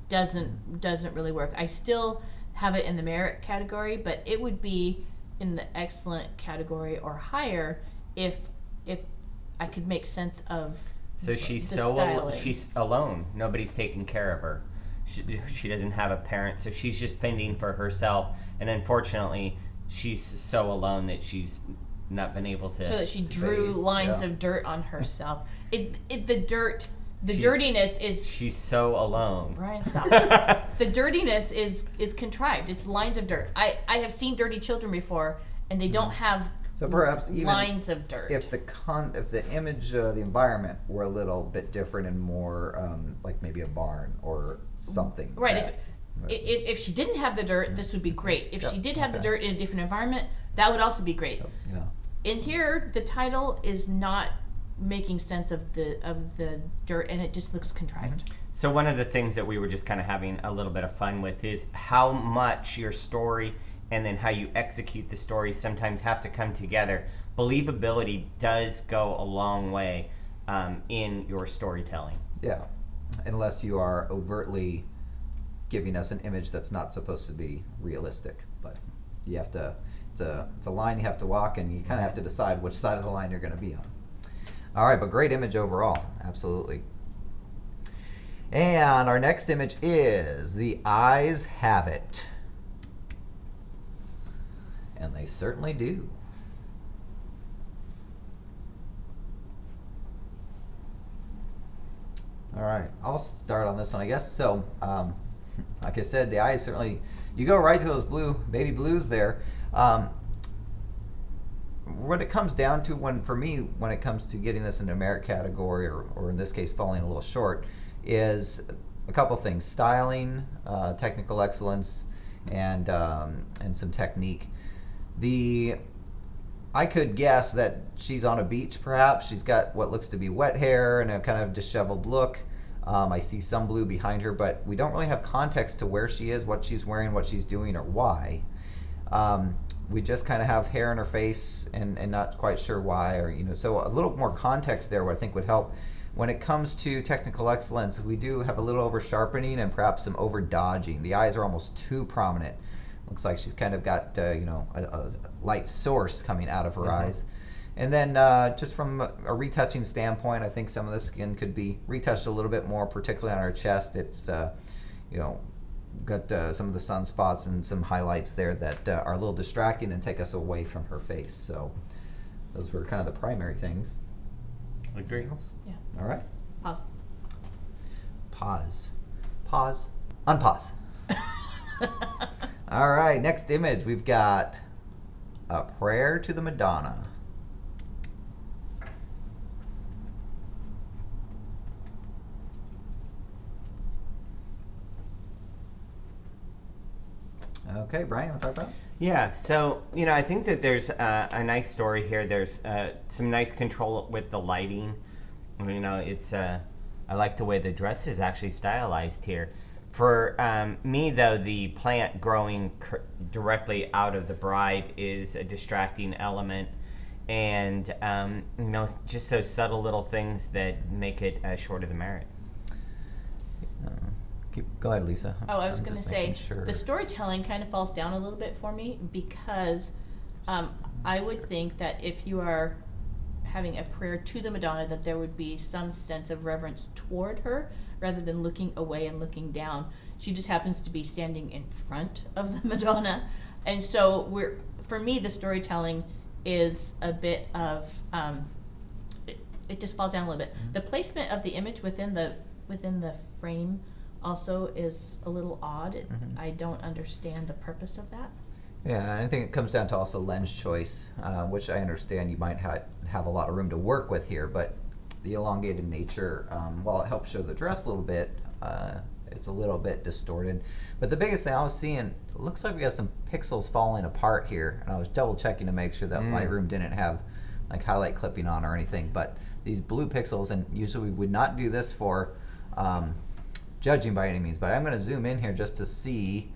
doesn't really work. I still have it in the merit category, but it would be in the excellent category or higher if I could make sense of. So she's styling. She's alone. Nobody's taking care of her. She doesn't have a parent, so she's just fending for herself. And unfortunately, she's so alone that she's not been able to. So that she drew lines of dirt on herself. The dirtiness is. She's so alone. Brian, stop. The dirtiness is contrived. It's lines of dirt. I have seen dirty children before, and they don't have. So perhaps even lines of dirt. If the image, the environment were a little bit different and more like maybe a barn or something. Right. If she didn't have the dirt, this would be great. If she did have the dirt in a different environment, that would also be great. Yeah. In here, the title is not making sense of the dirt, and it just looks contrived. So one of the things that we were just kind of having a little bit of fun with is how much your story and then how you execute the story sometimes have to come together. Believability does go a long way in your storytelling. Yeah, unless you are overtly giving us an image that's not supposed to be realistic. But you have to, it's a line you have to walk, and you kind of have to decide which side of the line you're going to be on. All right, but great image overall, absolutely. And our next image is The Eyes Have It. And they certainly do. All right, I'll start on this one, I guess. So, like I said, the eyes certainly, you go right to those baby blues there. What it comes down to for me, when it comes to getting this in a merit category, or in this case, falling a little short, is a couple things: styling, technical excellence, and some technique. I could guess that she's on a beach, perhaps. She's got what looks to be wet hair and a kind of disheveled look. I see some blue behind her, but we don't really have context to where she is, what she's wearing, what she's doing, or why. We just kind of have hair in her face and not quite sure why, or so a little more context there, what I think would help. When it comes to technical excellence, we do have a little over sharpening and perhaps some over dodging. The eyes are almost too prominent. Looks like she's kind of got a light source coming out of her eyes. And then just from a retouching standpoint, I think some of the skin could be retouched a little bit more, particularly on her chest. It's got some of the sunspots and some highlights there that are a little distracting and take us away from her face. So those were kind of the primary things. Agree. Yeah. All right. Pause. Pause. Pause. Unpause. All right, next image, we've got A Prayer to the Madonna. Okay, Brian, you want to talk about it? Yeah, so, I think that there's a nice story here. There's some nice control with the lighting. It's I like the way the dress is actually stylized here. For me, though, the plant growing directly out of the bride is a distracting element. And, just those subtle little things that make it short of the merit. Go ahead, Lisa. I was going to say, sure. the storytelling kind of falls down a little bit for me because I would think that if you are having a prayer to the Madonna, that there would be some sense of reverence toward her rather than looking away and looking down. She just happens to be standing in front of the Madonna. And so for me, the storytelling is a bit of, it just falls down a little bit. Mm-hmm. The placement of the image within the frame also is a little odd. Mm-hmm. I don't understand the purpose of that. Yeah, and I think it comes down to also lens choice, which I understand you might have a lot of room to work with here, but the elongated nature, while it helps show the dress a little bit, it's a little bit distorted. But the biggest thing I was seeing, it looks like we got some pixels falling apart here, and I was double checking to make sure that Lightroom didn't have like highlight clipping on or anything, but these blue pixels, and usually we would not do this for judging by any means, but I'm going to zoom in here just to see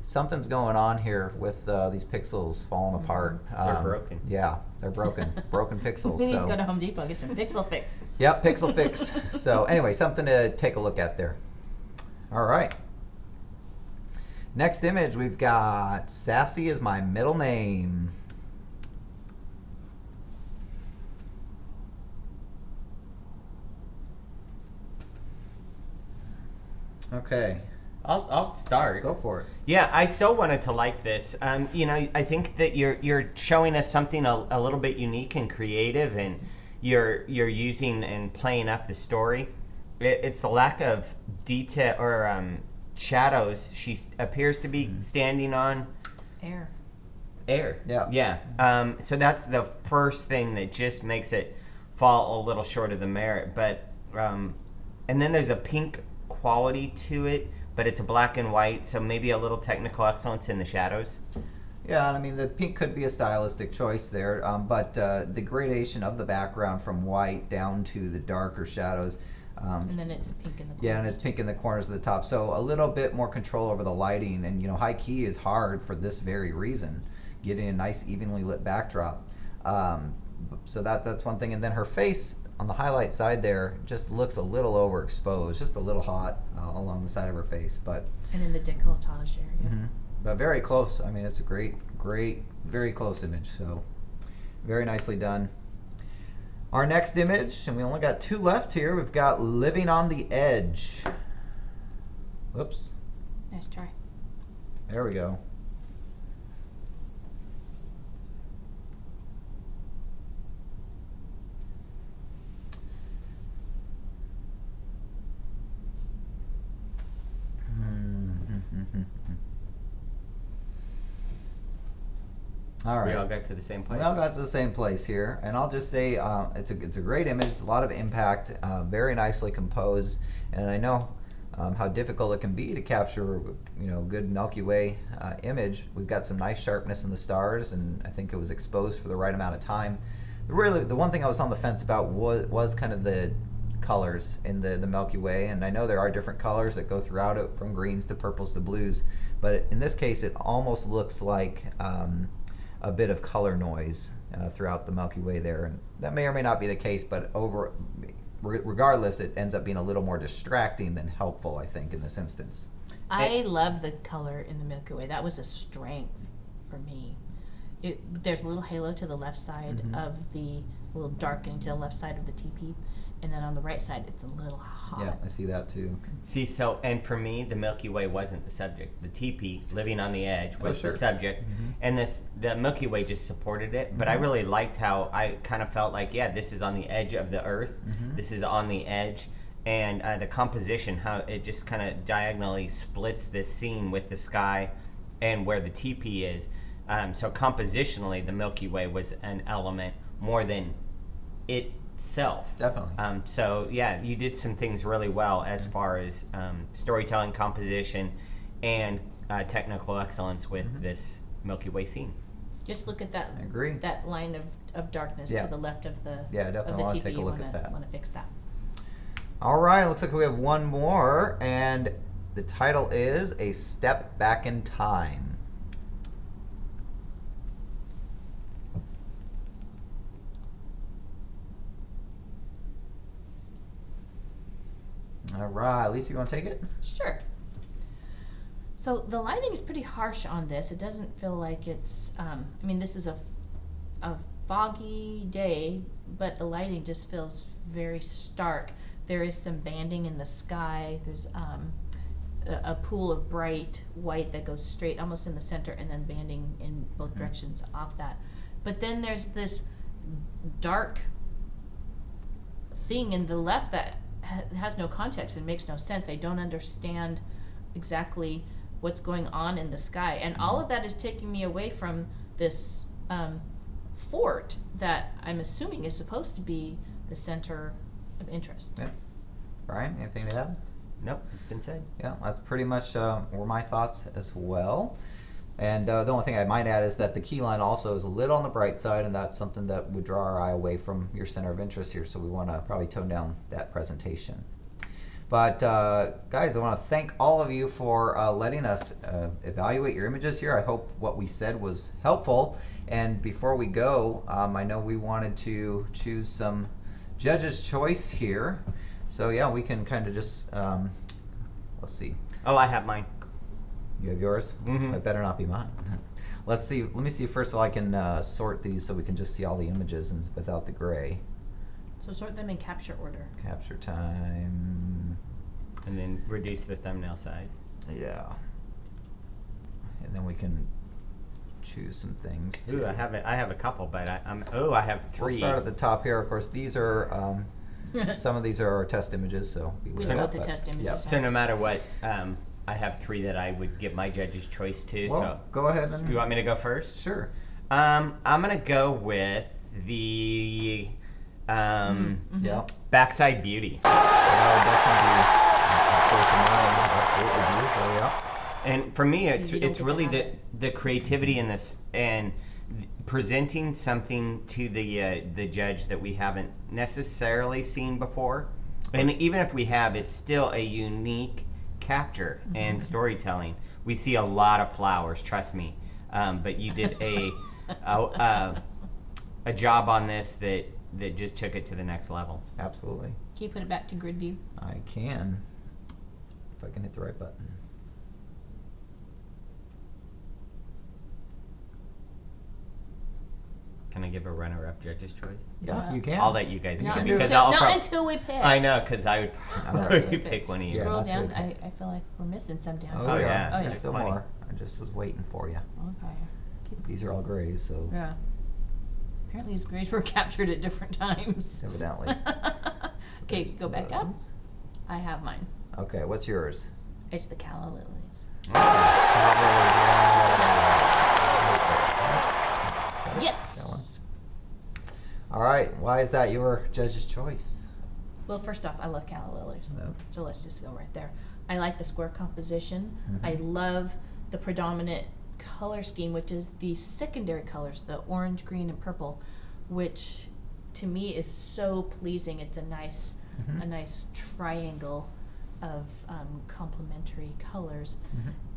something's going on here with these pixels falling apart. They're broken. Yeah, they're broken. Broken pixels. We need to go to Home Depot and get some pixel fix. Yep, pixel fix. So anyway, something to take a look at there. All right. Next image, we've got Sassy is my middle name. Okay. I'll start. Go for it. Yeah, I so wanted to like this. I think that you're showing us something a little bit unique and creative, and you're using and playing up the story. It's the lack of detail or shadows. She appears to be standing on air. Yeah. So that's the first thing that just makes it fall a little short of the merit. But and then there's a pink quality to it, but it's a black and white, so maybe a little technical excellence in the shadows. Yeah, and I mean the pink could be a stylistic choice there, but the gradation of the background from white down to the darker shadows. And then it's pink in the corners. Yeah, and it's pink in the corners of the top. So a little bit more control over the lighting, and high key is hard for this very reason, getting a nice evenly lit backdrop. So that's one thing, and then her face on the highlight side there just looks a little overexposed, just a little hot along the side of her face, but and in the décolletage area. Mm-hmm. But very close. I mean, it's a great, very close image. So very nicely done. Our next image, and we only got 2 left here. We've got Living on the Edge. Whoops. Nice try. There we go. All right. We all got to the same place. We all got to the same place here, and I'll just say it's a great image. It's a lot of impact, very nicely composed, and I know how difficult it can be to capture good Milky Way image. We've got some nice sharpness in the stars, and I think it was exposed for the right amount of time. Really, the one thing I was on the fence about was kind of the colors in the Milky Way, and I know there are different colors that go throughout it, from greens to purples to blues, but in this case it almost looks like a bit of color noise throughout the Milky Way there, and that may or may not be the case, but regardless, it ends up being a little more distracting than helpful, I think, in this instance. I love the color in the Milky Way. That was a strength for me. There's a little halo to the left side of the little darkening to the left side of the teepee, and then on the right side it's a little hot. Yeah, I see that too. And for me, the Milky Way wasn't the subject. The teepee, living on the edge, was the subject, and the Milky Way just supported it. But I really liked how I kind of felt like, this is on the edge of the Earth. This is on the edge, and the composition, how it just kind of diagonally splits this scene with the sky and where the teepee is. So compositionally, the Milky Way was an element more than itself. Definitely. So yeah, you did some things really well as far as storytelling, composition, and technical excellence with this Milky Way scene. Just look at that. I agree. That line of darkness Yeah. to the left of the Definitely of the want TV. to take a look at that. Want to fix that. All right, looks like we have one more, and the title is A Step Back in Time. All right, Lisa, you want to take it? Sure. So the lighting is pretty harsh on this. It doesn't feel like it's. I mean, this is a foggy day, but the lighting just feels very stark. There is some banding in the sky. There's a pool of bright white that goes straight, almost in the center, and then banding in both directions off that. But then there's this dark thing in the left that has no context and makes no sense. I don't understand exactly what's going on in the sky, and all of that is taking me away from this fort that I'm assuming is supposed to be the center of interest. Yeah. Brian, anything to add? Nope, it's been said. Yeah, that's pretty much were my thoughts as well. And the only thing I might add is that the key line also is a little on the bright side, and that's something that would draw our eye away from your center of interest here. So we want to probably tone down that presentation. But guys, I want to thank all of you for letting us evaluate your images here. I hope what we said was helpful. And before we go, I know we wanted to choose some judge's choice here. So yeah, we can kind of just, let's see. Oh, I have mine. You have yours? Mm-hmm. It better not be mine. Let's see. Let me see first if I can sort these so we can just see all the images and without the gray. So sort them in capture order. Capture time. And then reduce the thumbnail size. Yeah. And then we can choose some things. Ooh, I have a couple, but I have 3. We'll start at the top here. Of course, these are some of these are our test images, so be We aware love of the that, but- test images. Yep. So no matter what, I have 3 that I would give my judge's choice to. Well, so go ahead and you want me to go first? sure. I'm gonna go with the Yeah. Backside Beauty. That would definitely be a choice of mine. Absolutely beautiful. Yeah. And for me, You don't it's get really to have the creativity in this and presenting something to the judge that we haven't necessarily seen before. And even if we have, it's still a unique capture and storytelling. We see a lot of flowers, trust me. But you did a job on this that just took it to the next level. Absolutely. Can you put it back to grid view? I can. If I can hit the right button. Can I give a runner-up judge's choice? Yeah, you can. I'll let you guys You know can do because it. I'll Not prob- until we pick. I know, because I would probably Alright. pick one of you. Yeah, Scroll not till down. we pick. I feel like we're missing some down Oh, here. yeah. yeah. Oh, There's yeah. still Plenty. more. I just was waiting for you. Okay. These are all grays, so Yeah. Apparently these grays were captured at different times. evidently. So Okay, there's go back up. those. I have mine. Okay, what's yours? It's the calla lilies. Yes. All right. Why is that your judge's choice? Well, first off, I love calla lilies. Yep. So let's just go right there. I like the square composition. Mhm. I love the predominant color scheme, which is the secondary colors, the orange, green, and purple, which to me is so pleasing. It's a nice triangle of complementary colors.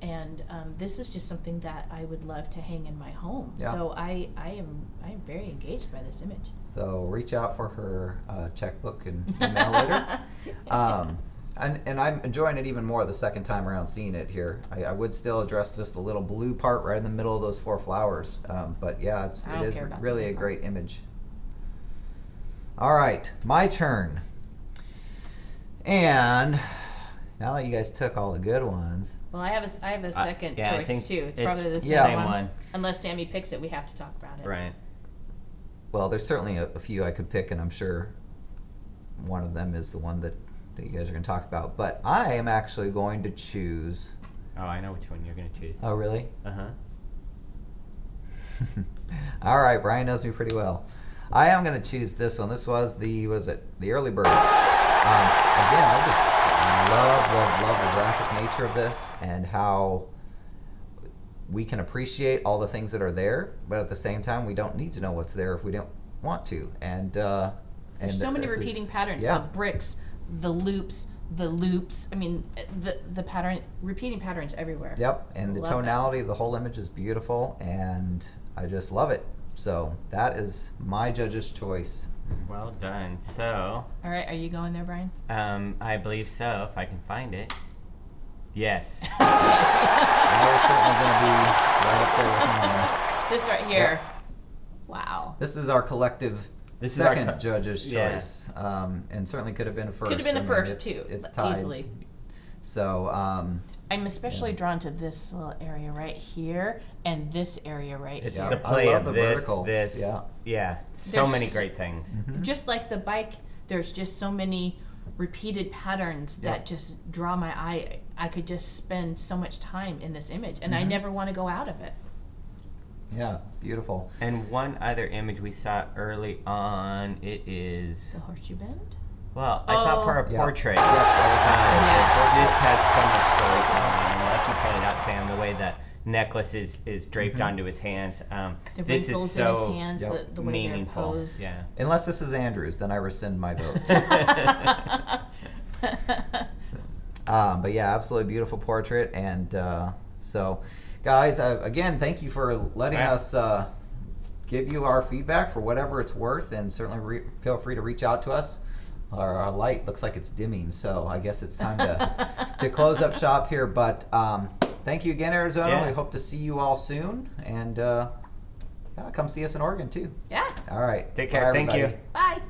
And this is just something that I would love to hang in my home. Yeah. So I am very engaged by this image. So reach out for her checkbook and email later. And I'm enjoying it even more the second time around seeing it here. I would still address just the little blue part right in the middle of those 4 flowers. But yeah, I it don't is care about the really blue a part. great image. All right, my turn. And now that you guys took all the good ones, Well, I have a second yeah, I choice think too. It's it's probably the same, Yeah. one. Unless Sammy picks it, we have to talk about it. Right. well, there's certainly a few I could pick, and I'm sure one of them is the one that you guys are going to talk about. But I am actually going to choose. Oh, I know which one you're going to choose. Oh, really? Uh-huh. All right, Brian knows me pretty well. I am going to choose this one. This was the early bird. Again, I just love the graphic nature of this and how we can appreciate all the things that are there, but at the same time, we don't need to know what's there if we don't want to. And there's so many repeating patterns. Yeah. The bricks, the loops. I mean, the pattern, repeating patterns everywhere. Yep, and the Love tonality of the whole image is beautiful, and I just love it. So that is my judge's choice. Well done. So, All right, are you going there, Brian? I believe so, if I can find it. Yes. That is certainly going to be right up there with mine. This right here. Yep. Wow. This is our collective This is our second judge's yeah. choice, and certainly could have been a first. Could have been the I mean, first it's, too. It's tied. Easily. So, I'm especially drawn to this little area right here and this area right It's here. the play I love of the this, vertical. this. Yeah. So There's- many great things. Just like the bike, there's just so many repeated patterns Yep. that just draw my eye. I could just spend so much time in this image, and I never want to go out of it. yeah, beautiful. And one other image we saw early on, it is, The horseshoe bend. well, I thought for a Yeah. portrait. Yep, I Yes. This has so much storytelling. And like you pointed out, Sam, the way that necklace is draped onto his hands. The This wrinkles is so in his hands, Yep. the way meaningful. they're posed. Yeah. unless this is Andrew's, then I rescind my vote. But yeah, absolutely beautiful portrait. And so, guys, again, thank you for letting Yeah. us give you our feedback for whatever it's worth, and certainly feel free to reach out to us. Our light looks like it's dimming, so I guess it's time to close up shop here. But thank you again, Arizona. Yeah. We hope to see you all soon, and yeah, come see us in Oregon too. Yeah. All right, Take Bye, care. Thank you. everybody. Bye.